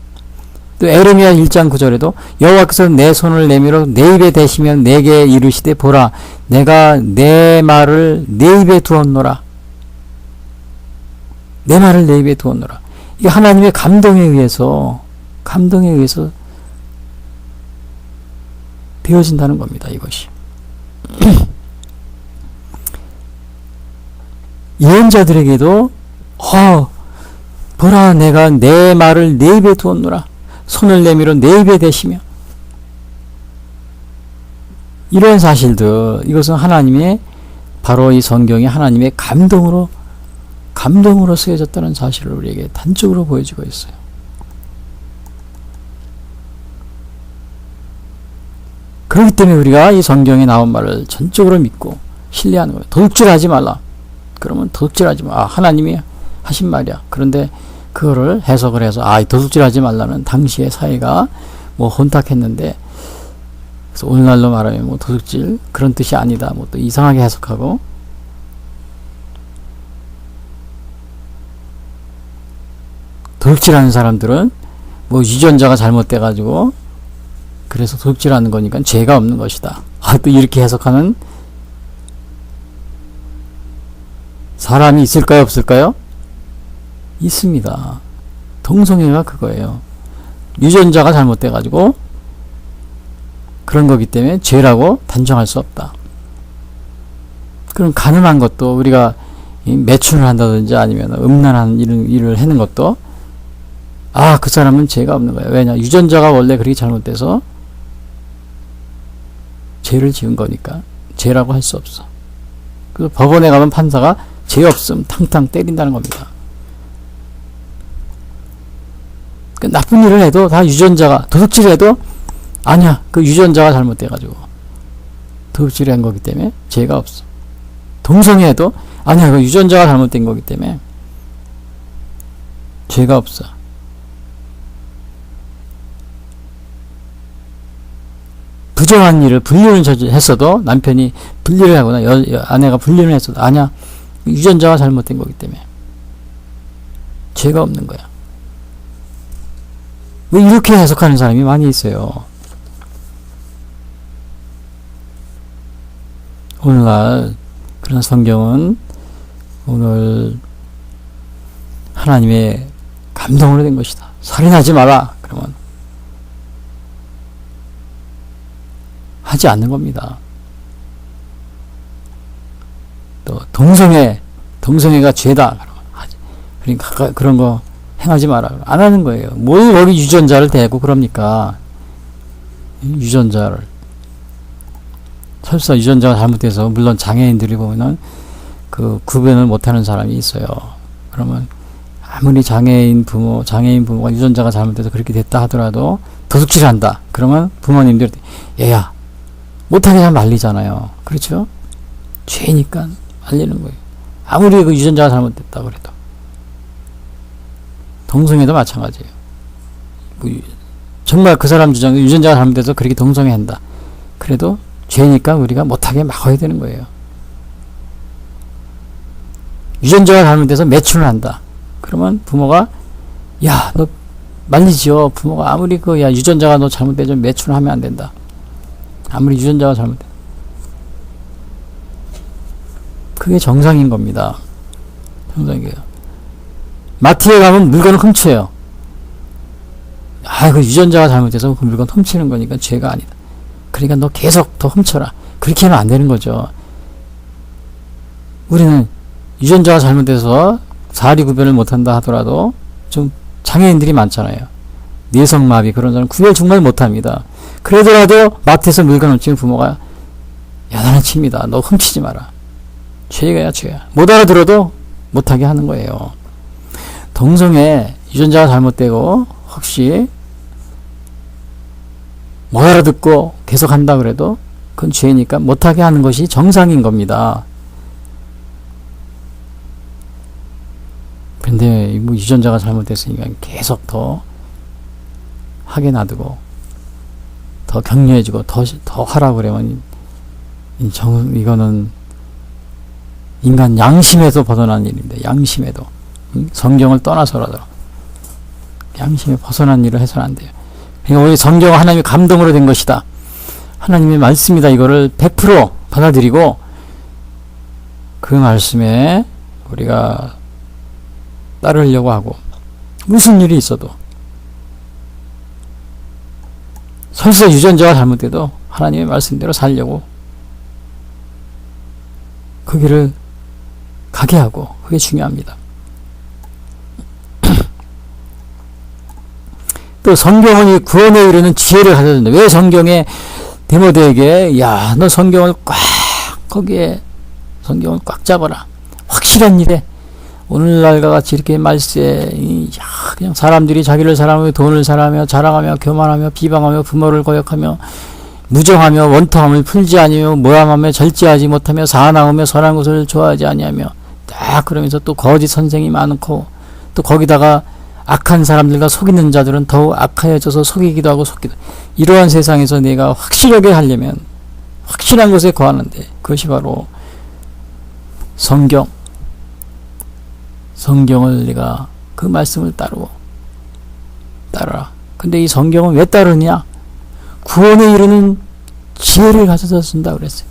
또 에레미야 1장 9절에도 여호와께서 내 손을 내밀어 내 입에 대시면 내게 이르시되, 보라, 내가 내 말을 내 입에 두었노라. 내 말을 내 입에 두었노라. 이게 하나님의 감동에 의해서 되어진다는 겁니다. 이것이. 예언자들에게도 보라, 내가 내 말을 내 입에 두었노라. 손을 내밀어 내 입에 대시며. 이런 사실들, 이것은 하나님의, 바로 이 성경이 하나님의 감동으로 쓰여졌다는 사실을 우리에게 단적으로 보여주고 있어요. 그렇기 때문에 우리가 이 성경에 나온 말을 전적으로 믿고 신뢰하는 거예요. 도둑질하지 말라. 그러면 도둑질하지 마. 하나님이 하신 말이야. 그런데 그거를 해석을 해서 도둑질하지 말라는 당시의 사회가 혼탁했는데, 그래서 오늘날로 말하면 도둑질 그런 뜻이 아니다. 또 이상하게 해석하고, 도둑질하는 사람들은 유전자가 잘못돼가지고 그래서 도둑질하는 거니까 죄가 없는 것이다. 또 이렇게 해석하는 사람이 있을까요, 없을까요? 있습니다. 동성애가 그거예요. 유전자가 잘못돼가지고 그런 거기 때문에 죄라고 단정할 수 없다. 그럼 가늠한 것도, 우리가 매춘을 한다든지 아니면 음란한 일을 하는 것도 그 사람은 죄가 없는 거예요. 왜냐? 유전자가 원래 그렇게 잘못돼서 죄를 지은 거니까 죄라고 할 수 없어. 그래서 법원에 가면 판사가 죄 없음 탕탕 때린다는 겁니다. 나쁜 일을 해도 다 유전자가, 도둑질을 해도 아니야, 그 유전자가 잘못돼가지고 도둑질을 한 거기 때문에 죄가 없어. 동성애해도 아니야, 그 유전자가 잘못된 거기 때문에 죄가 없어. 부정한 일을, 불륜을 했어도, 남편이 불륜을 하거나 아내가 불륜을 했어도 아니야, 유전자가 잘못된 거기 때문에 죄가 없는 거야. 왜 이렇게 해석하는 사람이 많이 있어요. 오늘날 그런 성경은 오늘 하나님의 감동으로 된 것이다. 살인하지 마라. 그러면 하지 않는 겁니다. 또 동성애가 죄다. 그러니까 그런 거 행하지 마라. 안 하는 거예요. 뭘 거기 유전자를 대고 그럽니까? 유전자를. 설사 유전자가 잘못돼서, 물론 장애인들이 보면은 그 구분을 못하는 사람이 있어요. 그러면 아무리 장애인 부모가 유전자가 잘못돼서 그렇게 됐다 하더라도 도둑질을 한다. 그러면 부모님들, 얘야, 못하게 잘 말리잖아요. 그렇죠? 죄니까 말리는 거예요. 아무리 그 유전자가 잘못됐다 그래도. 동성애도 마찬가지예요. 정말 그 사람 주장, 유전자가 잘못돼서 그렇게 동성애 한다. 그래도 죄니까 우리가 못하게 막아야 되는 거예요. 유전자가 잘못돼서 매춘을 한다. 그러면 부모가, 야, 너 말리지요. 부모가 아무리 야, 유전자가 너 잘못되죠. 매춘을 하면 안 된다. 아무리 유전자가 잘못돼. 그게 정상인 겁니다. 정상이에요. 마트에 가면 물건을 훔쳐요. 그 유전자가 잘못돼서 그 물건 훔치는 거니까 죄가 아니다. 그러니까 너 계속 더 훔쳐라. 그렇게 하면 안 되는 거죠. 우리는 유전자가 잘못돼서 사리 구별을 못한다 하더라도 좀 장애인들이 많잖아요. 뇌성마비 그런 사람 구별 정말 못합니다. 그러더라도 마트에서 물건 훔치는 부모가 야단을 칩니다. 너 훔치지 마라. 죄야 죄야. 못 알아들어도 못하게 하는 거예요. 동성애 유전자가 잘못되고 혹시 못 알아듣고 계속 한다 그래도 그건 죄니까 못하게 하는 것이 정상인 겁니다. 근데 뭐 유전자가 잘못됐으니까 계속 더 하게 놔두고 더 격려해주고 더 하라고 그러면 이거는 인간 양심에서 벗어난 일입니다. 양심에도. 성경을 떠나서라도 양심에 벗어난 일을 해서는 안 돼요. 그러니까 우리 성경은 하나님의 감동으로 된 것이다. 하나님의 말씀이다. 이거를 100% 받아들이고 그 말씀에 우리가 따르려고 하고 무슨 일이 있어도 설사 유전자가 잘못돼도 하나님의 말씀대로 살려고 그 길을 가게 하고 그게 중요합니다. 또 성경은 이 구원에 이르는 지혜를 가져준다. 왜 성경에 디모데에게 야, 너 성경을 거기에 성경을 꽉 잡아라. 확실한 일에 오늘날과 같이 이렇게 말세 그냥 사람들이 자기를 사랑하며 돈을 사랑하며 자랑하며 교만하며 비방하며 부모를 거역하며 무정하며 원통함을 풀지 아니며 모함하며 절제하지 못하며 사나우며 선한 것을 좋아하지 아니하며 딱 그러면서 또 거짓 선생이 많고 또 거기다가 악한 사람들과 속이는 자들은 더욱 악하여져서 속이기도 하고 속기도. 이러한 세상에서 내가 확실하게 하려면 확실한 것에 거하는데 그것이 바로 성경을 내가 그 말씀을 따르라. 근데 이 성경은 왜 따르냐? 구원에 이르는 지혜를 가져다 준다 그랬어요.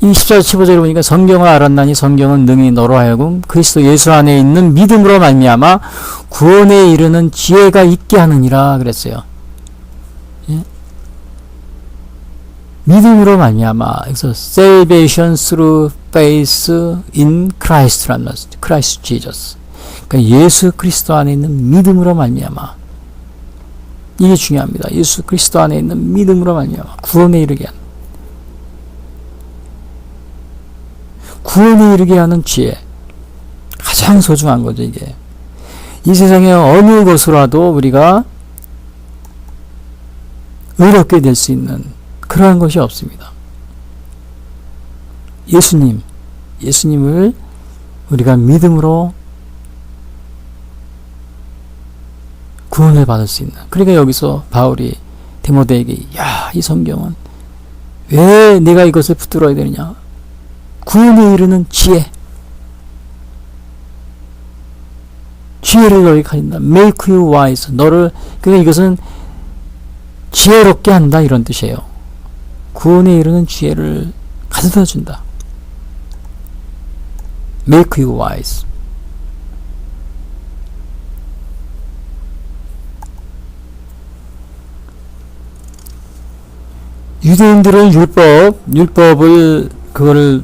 이 14절 15절에 보니까 성경을 알았나니 성경은 능히 너로 하여금 그리스도 예수 안에 있는 믿음으로 말미암아 구원에 이르는 지혜가 있게 하느니라 그랬어요. 예? 믿음으로 말미암아 그래서 salvation through faith in Christ라는 말씀, Christ Jesus. 그러니까 예수 그리스도 안에 있는 믿음으로 말미암아 이게 중요합니다. 예수 그리스도 안에 있는 믿음으로 말미암아 구원에 이르게 하는 구원에 이르게 하는 지혜 가장 소중한 거죠. 이게 이 세상에 어느 것으로라도 우리가 의롭게 될 수 있는 그러한 것이 없습니다. 예수님을 우리가 믿음으로 구원을 받을 수 있는. 그러니까 여기서 바울이 디모데에게 이 성경은 왜 내가 이것을 붙들어야 되느냐? 구원에 이르는 지혜를 너희 가진다. Make you wise. 그러니까 이것은 지혜롭게 한다 이런 뜻이에요. 구원에 이르는 지혜를 가져다 준다. Make you wise. 유대인들은 율법을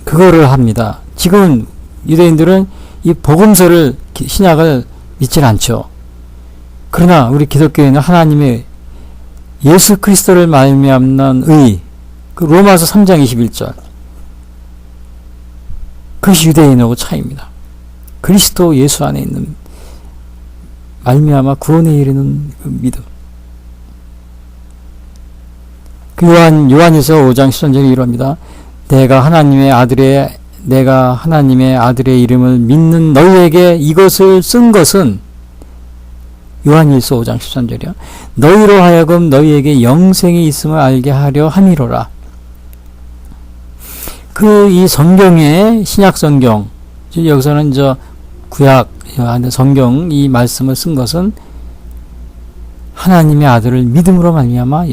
그거를 합니다. 지금 유대인들은 이 복음서를 신약을 믿질 않죠. 그러나 우리 기독교인은 하나님의 예수 그리스도를 말미암는 그 로마서 3장 21절. 그것이 유대인하고 차이입니다. 그리스도 예수 안에 있는 말미암아 구원에 이르는 그 믿음. 그 요한일서 5장 13절에 이럽니다. 내가 하나님의 아들의 이름을 믿는 너희에게 이것을 쓴 것은, 요한일서 5장 13절이요. 너희로 하여금 너희에게 영생이 있음을 알게 하려 함이로라. 이 성경의 신약 성경, 여기서는 구약 성경 이 말씀을 쓴 것은 하나님의 아들을 믿음으로 말미암아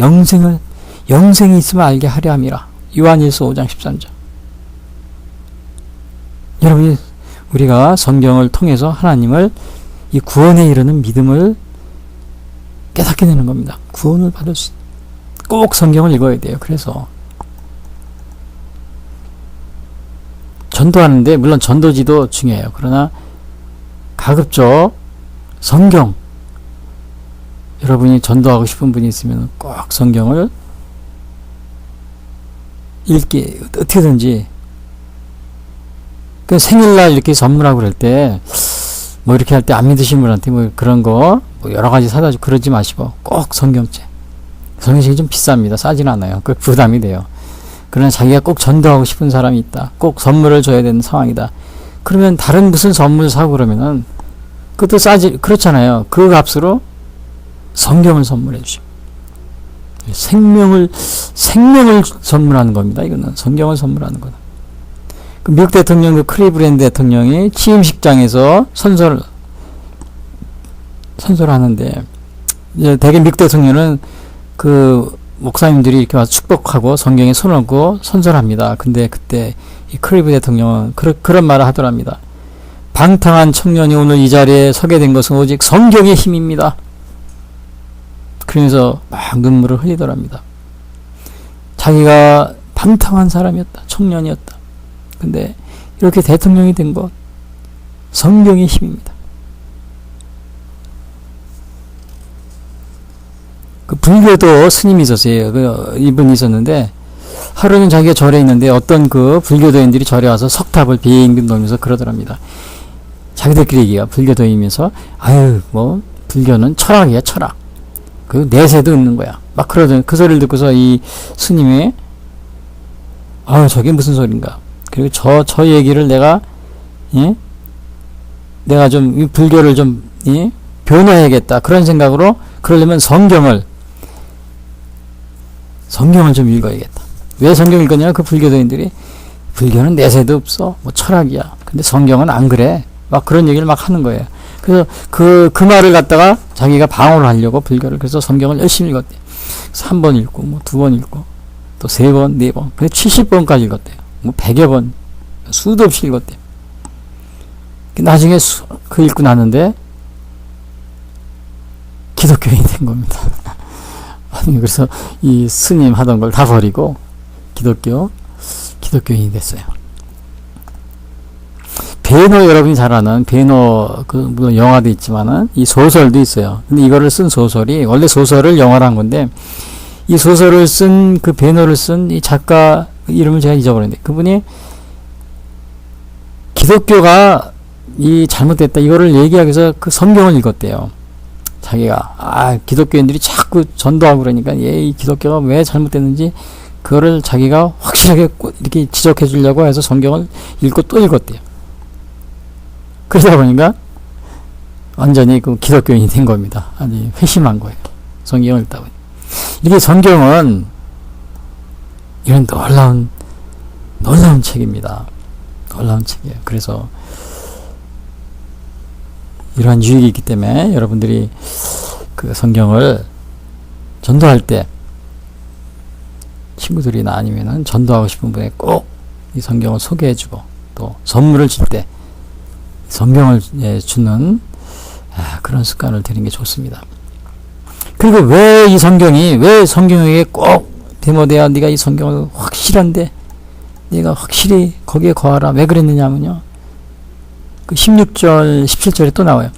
영생이 있음을 알게 하려 함이라. 요한일서 5장 13절. 여러분이 우리가 성경을 통해서 하나님을 이 구원에 이르는 믿음을 깨닫게 되는 겁니다. 구원을 받을 수, 꼭 성경을 읽어야 돼요. 그래서 전도하는데 물론 전도지도 중요해요. 그러나 가급적 성경, 여러분이 전도하고 싶은 분이 있으면 꼭 성경을 읽기, 어떻게든지. 그 생일날 이렇게 선물하고 그럴 때, 뭐 이렇게 할 때 안 믿으신 분한테 뭐 그런 거, 뭐 여러 가지 사다 주고 그러지 마시고, 꼭 성경책. 성경책이 좀 비쌉니다. 싸진 않아요. 그 부담이 돼요. 그러나 자기가 꼭 전도하고 싶은 사람이 있다. 꼭 선물을 줘야 되는 상황이다. 그러면 다른 무슨 선물 사고 그러면은, 그것도 그렇잖아요. 그 값으로 성경을 선물해 주십니다. 생명을 선물하는 겁니다. 이거는 성경을 선물하는 거다. 그 미국 대통령 클리브랜드 대통령이 취임식장에서 선서를 하는데, 이제 대개 미국 대통령은 그 목사님들이 이렇게 와서 축복하고 성경에 손을 얹고 선서를 합니다. 근데 그때 이 클리브랜드 대통령은 그런 말을 하더랍니다. 방탕한 청년이 오늘 이 자리에 서게 된 것은 오직 성경의 힘입니다. 그러면서 막 눈물을 흘리더랍니다. 자기가 방탕한 사람이었다. 청년이었다. 근데 이렇게 대통령이 된 것, 성경의 힘입니다. 그 불교도 스님이 있었어요. 이분이 있었는데, 하루는 자기가 절에 있는데 어떤 그 불교도인들이 절에 와서 석탑을 빙빙 돌면서 그러더랍니다. 자기들끼리 얘기해요. 불교도이면서, 불교는 철학이야, 철학. 그 내세도 없는 거야. 막 그러더니 그 소리를 듣고서 이 스님이, 저게 무슨 소린가. 그리고 저 얘기를 내가 좀 이 불교를 좀 변화해야겠다. 그런 생각으로, 그러려면 성경을 좀 읽어야겠다. 왜 성경 읽었냐면, 그 불교도인들이 불교는 내세도 없어. 뭐 철학이야. 근데 성경은 안 그래. 막 그런 얘기를 막 하는 거예요. 그래서 그 말을 갖다가 자기가 방어를 하려고 불교를, 그래서 성경을 열심히 읽었대요. 그래서 한 번 읽고, 뭐 두 번 읽고, 또 세 번, 네 번, 근데 70번까지 읽었대요. 뭐 100여 번, 수도 없이 읽었대요. 나중에 그 읽고 났는데 기독교인이 된 겁니다. 아니, 그래서 이 스님 하던 걸 다 버리고 기독교인이 됐어요. 베너, 여러분이 잘 아는 베너, 물론 영화도 있지만은 이 소설도 있어요. 근데 이거를 쓴 소설이, 원래 소설을 영화로 한 건데, 이 소설을 쓴 그 베너를 쓴 이 작가 이름을 제가 잊어버렸는데, 그분이 기독교가 잘못됐다, 이거를 얘기하기 위해서 그 성경을 읽었대요. 자기가 기독교인들이 자꾸 전도하고 그러니까 이 기독교가 왜 잘못됐는지 그거를 자기가 확실하게 이렇게 지적해 주려고 해서 성경을 읽고 또 읽었대요. 그러다 보니까 완전히 그 기독교인이 된 겁니다. 아니, 회심한 거예요. 성경을 읽다 보니. 이게 성경은 이런 놀라운 책입니다. 놀라운 책이에요. 그래서 이러한 유익이 있기 때문에 여러분들이 그 성경을 전도할 때, 친구들이나 아니면은 전도하고 싶은 분에 꼭 이 성경을 소개해주고, 또 선물을 줄 때 성경을 주는 그런 습관을 들이는 게 좋습니다. 그리고 왜 성경에게 꼭 디모데야, 네가 이 성경을 확실한데 네가 확실히 거기에 거하라, 왜 그랬느냐면요, 그 16절 17절에 또 나와요.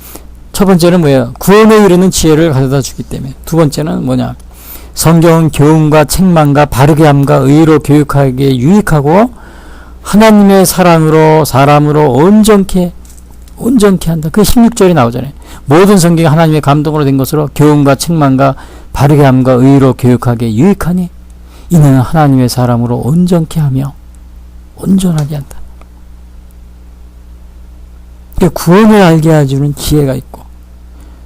첫 번째는 뭐예요? 구원에 이르는 지혜를 가져다 주기 때문에. 두 번째는 뭐냐? 성경은 교훈과 책망과 바르게 함과 의로 교육하기에 유익하고 하나님의 사랑으로 사람으로 온전케 한다. 그 16절이 나오잖아요. 모든 성경이 하나님의 감동으로 된 것으로 교훈과 책망과 바르게 함과 의로 교육하기에 유익하니 이는 하나님의 사람으로 온전케 하며 온전하게 한다. 구원을 알게 해주는 지혜가 있고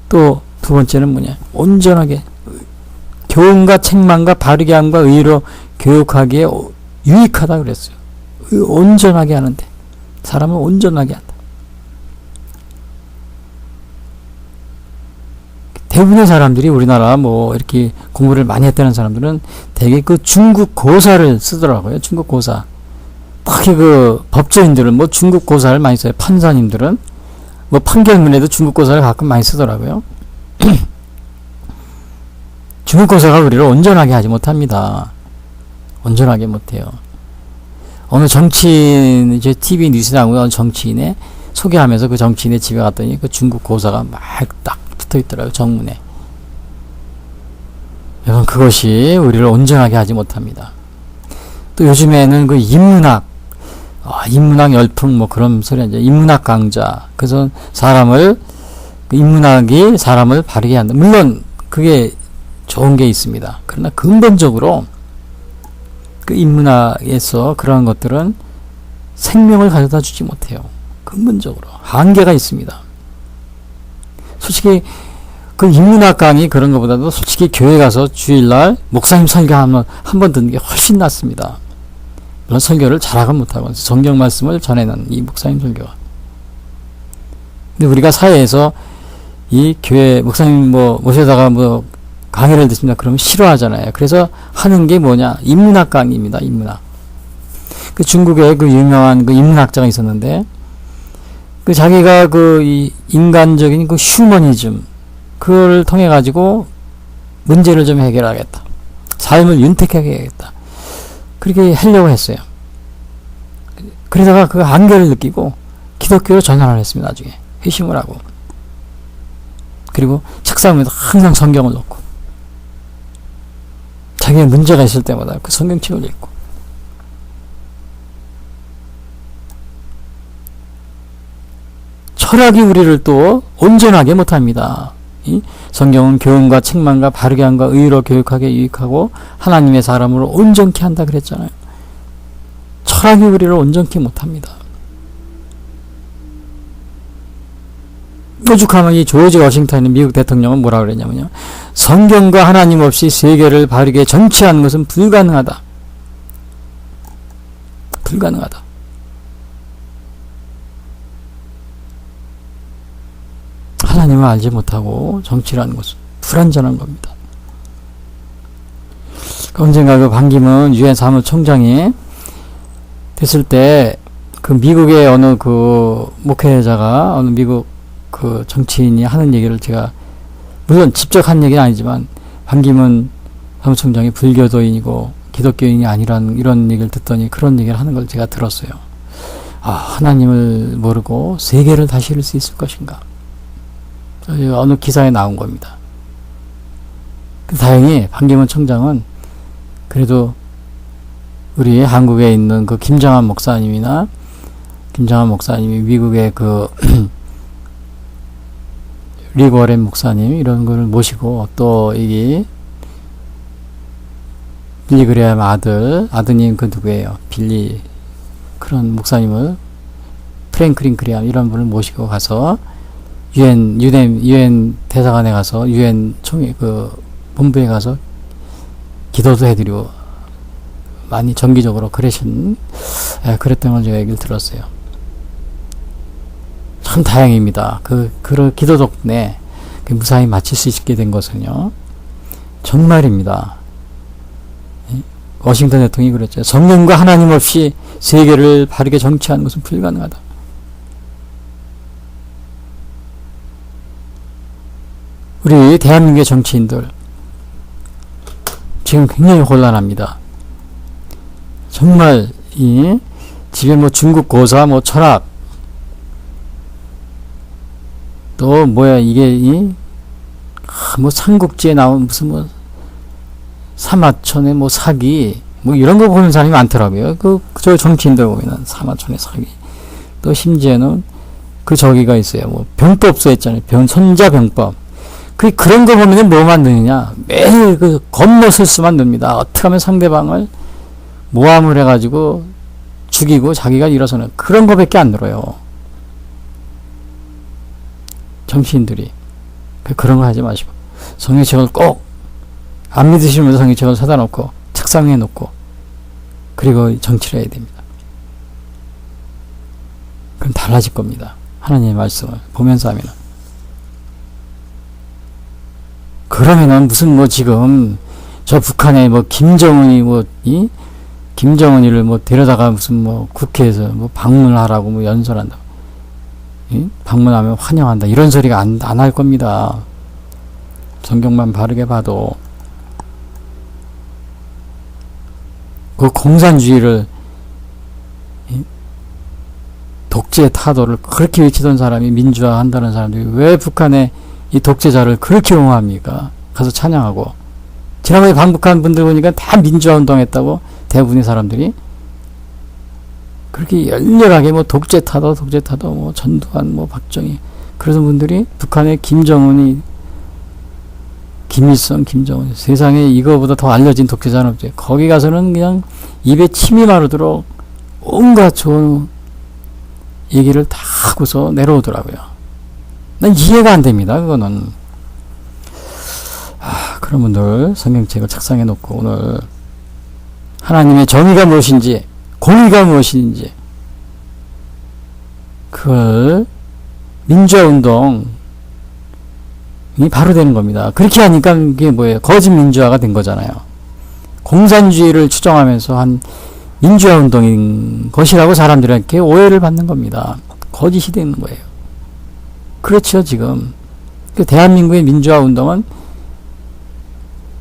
또 두 번째는 뭐냐? 온전하게 교훈과 책망과 바르게 함과 의로 교육하기에 유익하다 그랬어요. 온전하게 하는데 사람을 온전하게 한다. 대부분의 사람들이 우리나라 뭐 이렇게 공부를 많이 했다는 사람들은 대개 그 중국 고사를 쓰더라고요. 중국 고사. 특히 그 법조인들은 뭐 중국 고사를 많이 써요. 판사님들은 뭐 판결문에도 중국 고사를 가끔 많이 쓰더라고요. 중국 고사가 우리를 온전하게 하지 못합니다. 온전하게 못해요. 어느 정치인, 이제 TV 뉴스에 나오는 어느 정치인의 소개하면서 그 정치인의 집에 갔더니 그 중국 고사가 막 딱 붙어 있더라고요. 정문에. 여러분, 그것이 우리를 온전하게 하지 못합니다. 또 요즘에는 그 인문학, 인문학 열풍 뭐 그런 소리 하죠. 인문학 강좌. 그래서 인문학이 사람을 바르게 한다. 물론 그게 좋은 게 있습니다. 그러나 근본적으로 그 인문학에서 그러한 것들은 생명을 가져다 주지 못해요. 근본적으로 한계가 있습니다. 솔직히 그 인문학 강의 그런 것보다도 솔직히 교회 가서 주일날 목사님 설교하면 한 번 듣는 게 훨씬 낫습니다. 물론 설교를 잘하건 못하건 성경 말씀을 전해는 이 목사님 설교가. 근데 우리가 사회에서 이 교회 목사님 뭐 모셔다가 뭐 강의를 듣습니다. 그러면 싫어하잖아요. 그래서 하는 게 뭐냐? 인문학 강의입니다. 인문학. 그 중국에 그 유명한 그 인문학자가 있었는데, 그 자기가 그 이 인간적인 그 휴머니즘, 그걸 통해 가지고 문제를 좀 해결하겠다. 삶을 윤택하게 해야겠다. 그렇게 하려고 했어요. 그러다가 그 한계를 느끼고 기독교로 전환을 했습니다. 나중에. 회심을 하고. 그리고 책상 위에 항상 성경을 놓고 자기의 문제가 있을 때마다 그 성경책을 읽고. 철학이 우리를 또 온전하게 못합니다. 성경은 교훈과 책망과 바르게 함과 의로 교육하게 유익하고 하나님의 사람으로 온전케 한다 그랬잖아요. 철학이 우리를 온전케 못합니다. 오죽하면 이 조지 워싱턴 미국 대통령은 뭐라 그랬냐면요. 성경과 하나님 없이 세계를 바르게 정치하는 것은 불가능하다. 불가능하다. 하나님을 알지 못하고 정치라는 것은 불완전한 겁니다. 언젠가 그 반기문 유엔 사무총장이 됐을 때 그 미국의 어느 그 목회자가 어느 미국 그 정치인이 하는 얘기를 제가 물론 직접 한 얘기는 아니지만 반기문 사무총장이 불교도인이고 기독교인이 아니라는 이런 얘기를 듣더니 그런 얘기를 하는 걸 제가 들었어요. 하나님을 모르고 세계를 다스릴 수 있을 것인가? 어느 기사에 나온 겁니다. 다행히 반기문 총장은 그래도 우리 한국에 있는 그 김정한 목사님이 미국의 그 리버렌 목사님 이런 걸 모시고 또 이게 빌리 그레함 아드님 그 누구예요? 빌리 그런 목사님을 프랭클린 그레함 이런 분을 모시고 가서 유엔 대사관에 가서 유엔 총회 그 본부에 가서 기도도 해드리고 많이 정기적으로 그랬던 걸 제가 얘기를 들었어요. 참 다행입니다. 그 기도 덕분에 무사히 마칠 수 있게 된 것은요. 정말입니다. 워싱턴 대통령이 그랬죠. 성령과 하나님 없이 세계를 바르게 정치하는 것은 불가능하다. 우리 대한민국의 정치인들 지금 굉장히 곤란합니다. 정말 집에 뭐 중국 고사 뭐 철학 또 뭐야 이게 뭐 삼국지에 나온 무슨 뭐 사마천의 뭐 사기, 뭐 이런 거 보는 사람이 많더라고요. 저 정치인들 보면은 사마천의 사기. 또 심지어는 그 저기가 있어요. 뭐 병법서 했잖아요. 손자병법. 그런 거 보면은 뭐 만드느냐. 매일 그 겉멋을수 만듭니다. 어떻게 하면 상대방을 모함을 해가지고 죽이고 자기가 일어서는 그런 거밖에 안 들어요. 정치인들이. 그런 거 하지 마시고. 성경책을 꼭 안 믿으시면 성경책을 사다 놓고 책상 위에 놓고 그리고 정치를 해야 됩니다. 그럼 달라질 겁니다. 하나님의 말씀을 보면서 하면은. 그러면은 무슨 뭐 지금 저 북한에 뭐 김정은이 뭐 김정은이를 뭐 데려다가 무슨 뭐 국회에서 뭐 방문하라고 뭐 연설한다. 방문하면 환영한다. 이런 소리가 안 할 겁니다. 성경만 바르게 봐도. 그 공산주의를 독재 타도를 그렇게 외치던 사람이 민주화한다는 사람들이 왜 북한의 이 독재자를 그렇게 옹호합니까? 가서 찬양하고. 지난번에 방북한 분들 보니까 다 민주화 운동했다고 대부분의 사람들이 그렇게 열렬하게 뭐 독재 타도 뭐 전두환 뭐 박정희 그러던 분들이 북한의 김정은이 김일성 김정은 세상에 이거보다 더 알려진 독재자는 없죠. 거기 가서는 그냥 입에 침이 마르도록 온갖 좋은 얘기를 다 하고서 내려오더라고요. 난 이해가 안 됩니다. 그거는. 그런 분들 성경책을 책상에 놓고 오늘 하나님의 정의가 무엇인지 공의가 무엇인지 그걸 민주화운동이 바로 되는 겁니다. 그렇게 하니까 이게 뭐예요? 거짓 민주화가 된 거잖아요. 공산주의를 추정하면서 한 민주화운동인 것이라고 사람들에게 오해를 받는 겁니다. 거짓이 되는 거예요. 그렇죠. 지금 대한민국의 민주화운동은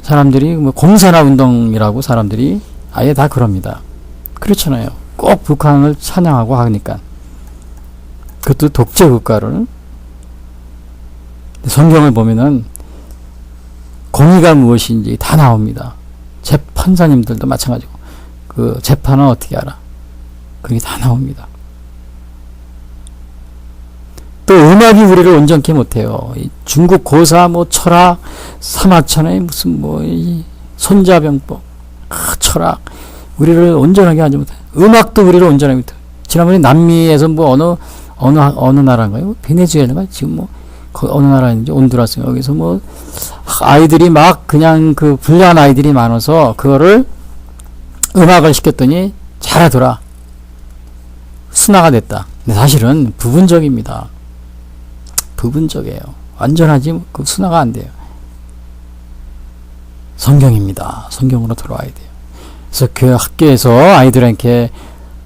사람들이 뭐 공산화 운동이라고 사람들이 아예 다 그럽니다. 그렇잖아요. 꼭 북한을 찬양하고 하니까. 그것도 독재 국가를. 성경을 보면은 공의가 무엇인지 다 나옵니다. 재판사님들도 마찬가지고 그 재판은 어떻게 알아? 그게 다 나옵니다. 또 음악이 우리를 온전케 못해요. 중국 고사 뭐 철학 사마천의 무슨 뭐 이 손자병법 철학 우리를 온전하게 하지 못해요. 음악도 우리를 온전하게 못해요. 지난번에 남미에서 뭐 어느 나라인가요? 베네수엘라가 지금 뭐 어느 나라인지 온두라스 여기서 뭐 아이들이 막 그냥 그 불량한 아이들이 많아서 그거를 음악을 시켰더니 잘하더라. 순화가 됐다. 근데 사실은 부분적입니다. 부분적이에요. 완전하지 그 순화가 안 돼요. 성경입니다. 성경으로 돌아와야 돼요. 그래서 그 학교에서 아이들에게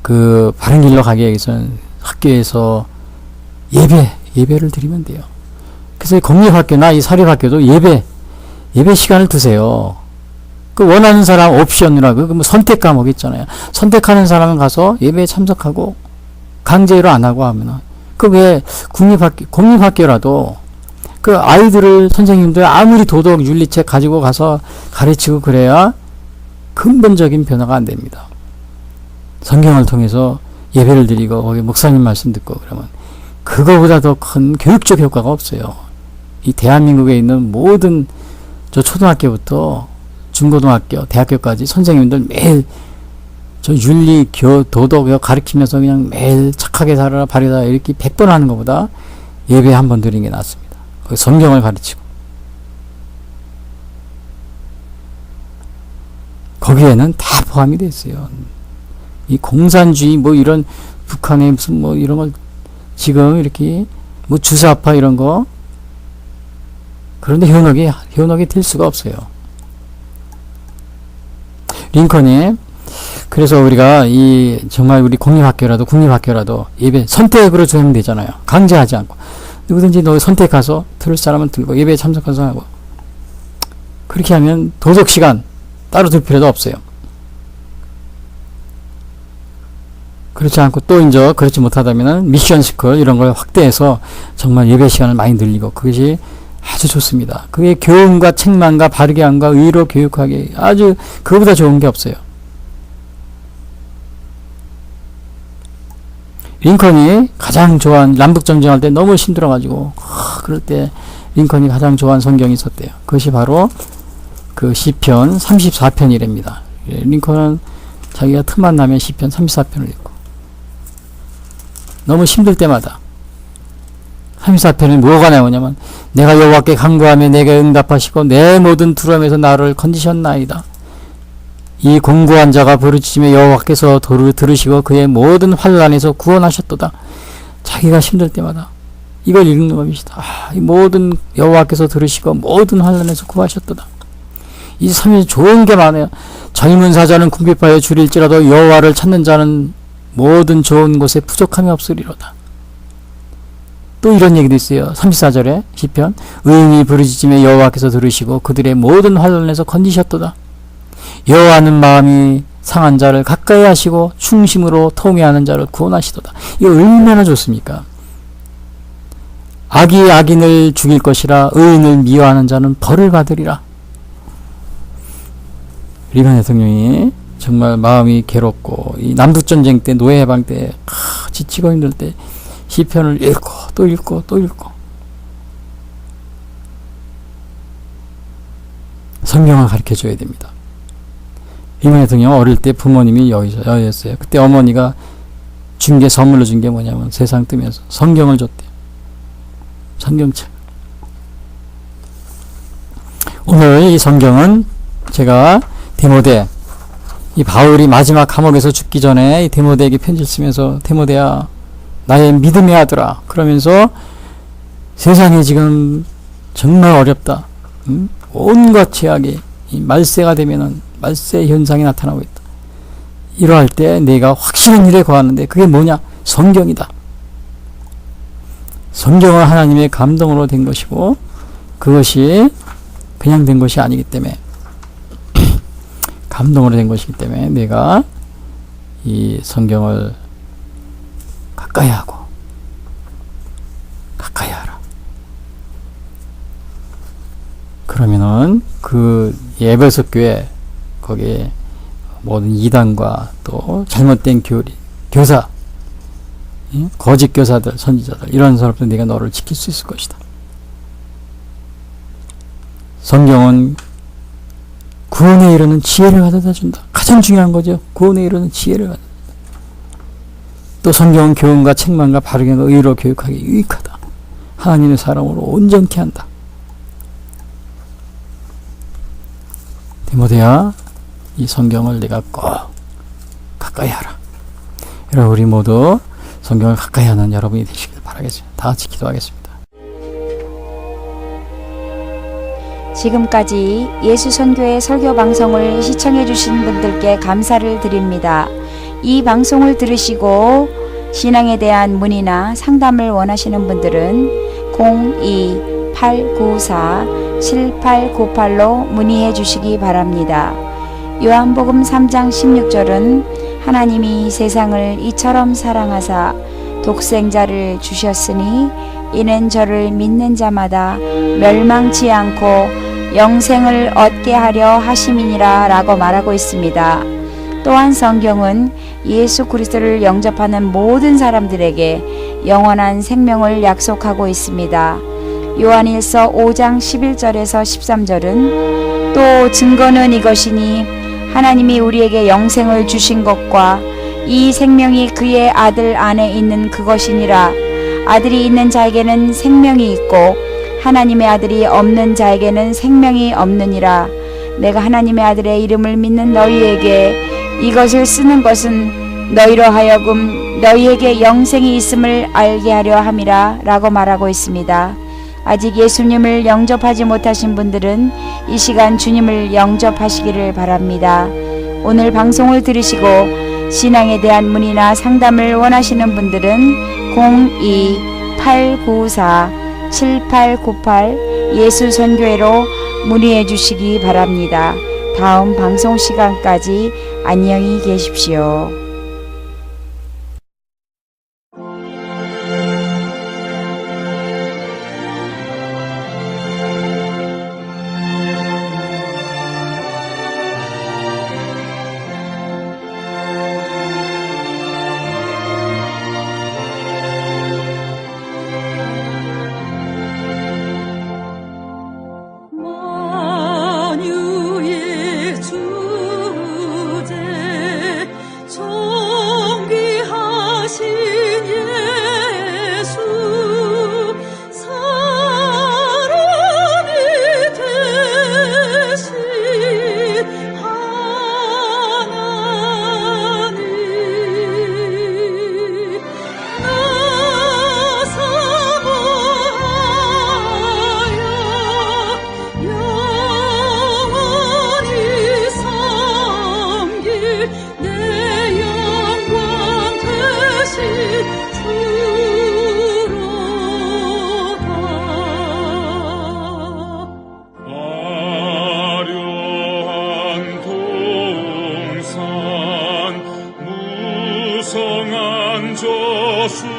그 바른 길로 가기 위해서는 학교에서 예배를 드리면 돼요. 그래서 공립학교나 이 사립학교도 예배 시간을 두세요. 그 원하는 사람 옵션이라고 그 뭐 선택 과목 있잖아요. 선택하는 사람은 가서 예배에 참석하고 강제로 안 하고 하면은 그 왜 공립학교라도 그 아이들을 선생님들 아무리 도덕 윤리책 가지고 가서 가르치고 그래야 근본적인 변화가 안 됩니다. 성경을 통해서 예배를 드리고 거기 목사님 말씀 듣고 그러면 그거보다 더 큰 교육적 효과가 없어요. 이 대한민국에 있는 모든 저 초등학교부터 중고등학교, 대학교까지 선생님들 매일 저 윤리, 도덕 가르치면서 그냥 매일 착하게 살아라, 바르다 이렇게 100번 하는 것보다 예배 한 번 드리는 게 낫습니다. 거기 성경을 가르치고. 거기에는 다 포함이 되어 있어요. 이 공산주의 뭐 이런 북한의 무슨 뭐 이런 걸 지금 이렇게 뭐 주사파 이런 거 그런데 현혹이 될 수가 없어요. 링컨이 그래서 우리가 정말 우리 국립학교라도 예배 선택으로 주면 되잖아요. 강제하지 않고 누구든지 너 선택해서 들을 사람은 들고 예배에 참석해서 하고 그렇게 하면 도덕 시간 따로 들 필요도 없어요. 그렇지 않고 또 이제 그렇지 못하다면은 미션 스쿨 이런 걸 확대해서 정말 예배 시간을 많이 늘리고 그것이 아주 좋습니다. 그게 교훈과 책망과 바르게 함과 의로 교육하기 아주 그거보다 좋은 게 없어요. 링컨이 가장 좋아한 남북전쟁할 때 너무 힘들어가지고 그럴 때 링컨이 가장 좋아하는 성경이 있었대요. 그것이 바로 그 시편 34편이랍니다. 링컨은 자기가 틈만 나면 시편 34편을 읽고 너무 힘들 때마다 34편은 뭐가 나오냐면 내가 여호와께 간구하며 내게 응답하시고 내 모든 두려움에서 나를 건지셨나이다. 이 공고한 자가 부르짖으며 여호와께서 들으시고 그의 모든 환난에서 구원하셨도다. 자기가 힘들 때마다 이걸 읽는 것이다. 이 모든 여호와께서 들으시고 모든 환난에서 구하셨도다. 이 삶에 좋은 게 많아요. 젊은 사자는 궁핍하여 줄일지라도 여호와를 찾는 자는 모든 좋은 곳에 부족함이 없으리로다. 또 이런 얘기도 있어요. 34절에 시편 의인이 부르짖으며 여호와께서 들으시고 그들의 모든 환난에서 건지셨도다. 여호와는 마음이 상한 자를 가까이 하시고 충심으로 통회하는 자를 구원하시도다. 이거 얼마나 좋습니까? 악이 악인을 죽일 것이라 의인을 미워하는 자는 벌을 받으리라. 리건 대통령이 정말 마음이 괴롭고 이 남북전쟁 때 노예 해방 때 지치고 힘들 때 시편을 읽고 또 읽고 또 읽고 성경을 가르쳐줘야 됩니다. 리건 대통령 어릴 때 부모님이 여였어요. 그때 어머니가 선물로 준 게 뭐냐면 세상 뜨면서 성경을 줬대요. 성경책. 오늘 이 성경은 제가 디모데, 이 바울이 마지막 감옥에서 죽기 전에 이 디모데에게 편지를 쓰면서 디모데야 나의 믿음의 아들아 그러면서 세상이 지금 정말 어렵다. 온갖 죄악이 이 말세가 되면은 말세 현상이 나타나고 있다. 이러할 때 내가 확실한 일에 거하는데 그게 뭐냐? 성경이다. 성경은 하나님의 감동으로 된 것이고 그것이 그냥 된 것이 아니기 때문에 감동으로 된 것이기 때문에 내가 이 성경을 가까이 하고 가까이 하라. 그러면은 그 에베소 교회 거기에 모든 이단과 또 잘못된 교사 거짓 교사들 선지자들 이런 사람들 네가 너를 지킬 수 있을 것이다. 성경은 구원에 이르는 지혜를 가져다 준다. 가장 중요한 거죠. 구원에 이르는 지혜를 가져다 준다. 또 성경은 교훈과 책망과 바르게 의로 교육하기 유익하다. 하나님의 사람으로 온전케 한다. 디모데야 이 성경을 내가 꼭 가까이 하라. 여러분 우리 모두 성경을 가까이 하는 여러분이 되시길 바라겠습니다. 다 같이 기도하겠습니다. 지금까지 예수선교회 설교방송을 시청해주신 분들께 감사를 드립니다. 이 방송을 들으시고 신앙에 대한 문의나 상담을 원하시는 분들은 02-894-7898로 문의해 주시기 바랍니다. 요한복음 3장 16절은 하나님이 세상을 이처럼 사랑하사 독생자를 주셨으니 이는 저를 믿는 자마다 멸망치 않고 영생을 얻게 하려 하심이니라 라고 말하고 있습니다. 또한 성경은 예수 그리스도를 영접하는 모든 사람들에게 영원한 생명을 약속하고 있습니다. 요한일서 5장 11절에서 13절은 또 증거는 이것이니 하나님이 우리에게 영생을 주신 것과 이 생명이 그의 아들 안에 있는 그것이니라. 아들이 있는 자에게는 생명이 있고 하나님의 아들이 없는 자에게는 생명이 없느니라. 내가 하나님의 아들의 이름을 믿는 너희에게 이것을 쓰는 것은 너희로 하여금 너희에게 영생이 있음을 알게 하려 함이라 라고 말하고 있습니다. 아직 예수님을 영접하지 못하신 분들은 이 시간 주님을 영접하시기를 바랍니다. 오늘 방송을 들으시고 신앙에 대한 문의나 상담을 원하시는 분들은 02-894-7898 예수선교회로 문의해 주시기 바랍니다. 다음 방송 시간까지 안녕히 계십시오. 명랑한 저수목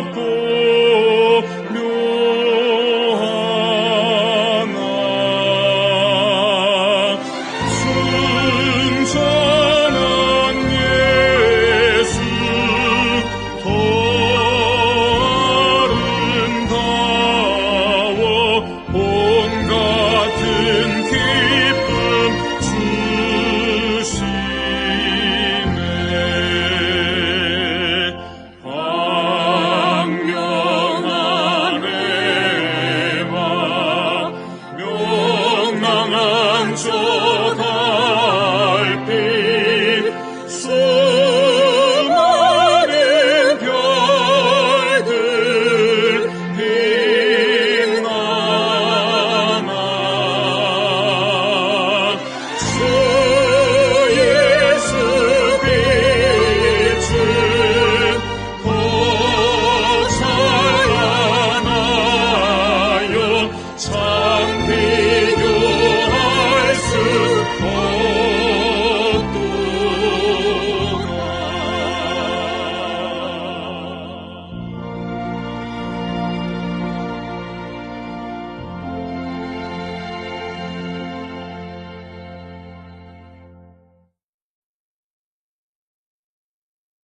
아름답고 묘하나 순천한 예수 더 아름다워 봄 같은 기쁨 주시네 광명한 해와 명랑한 저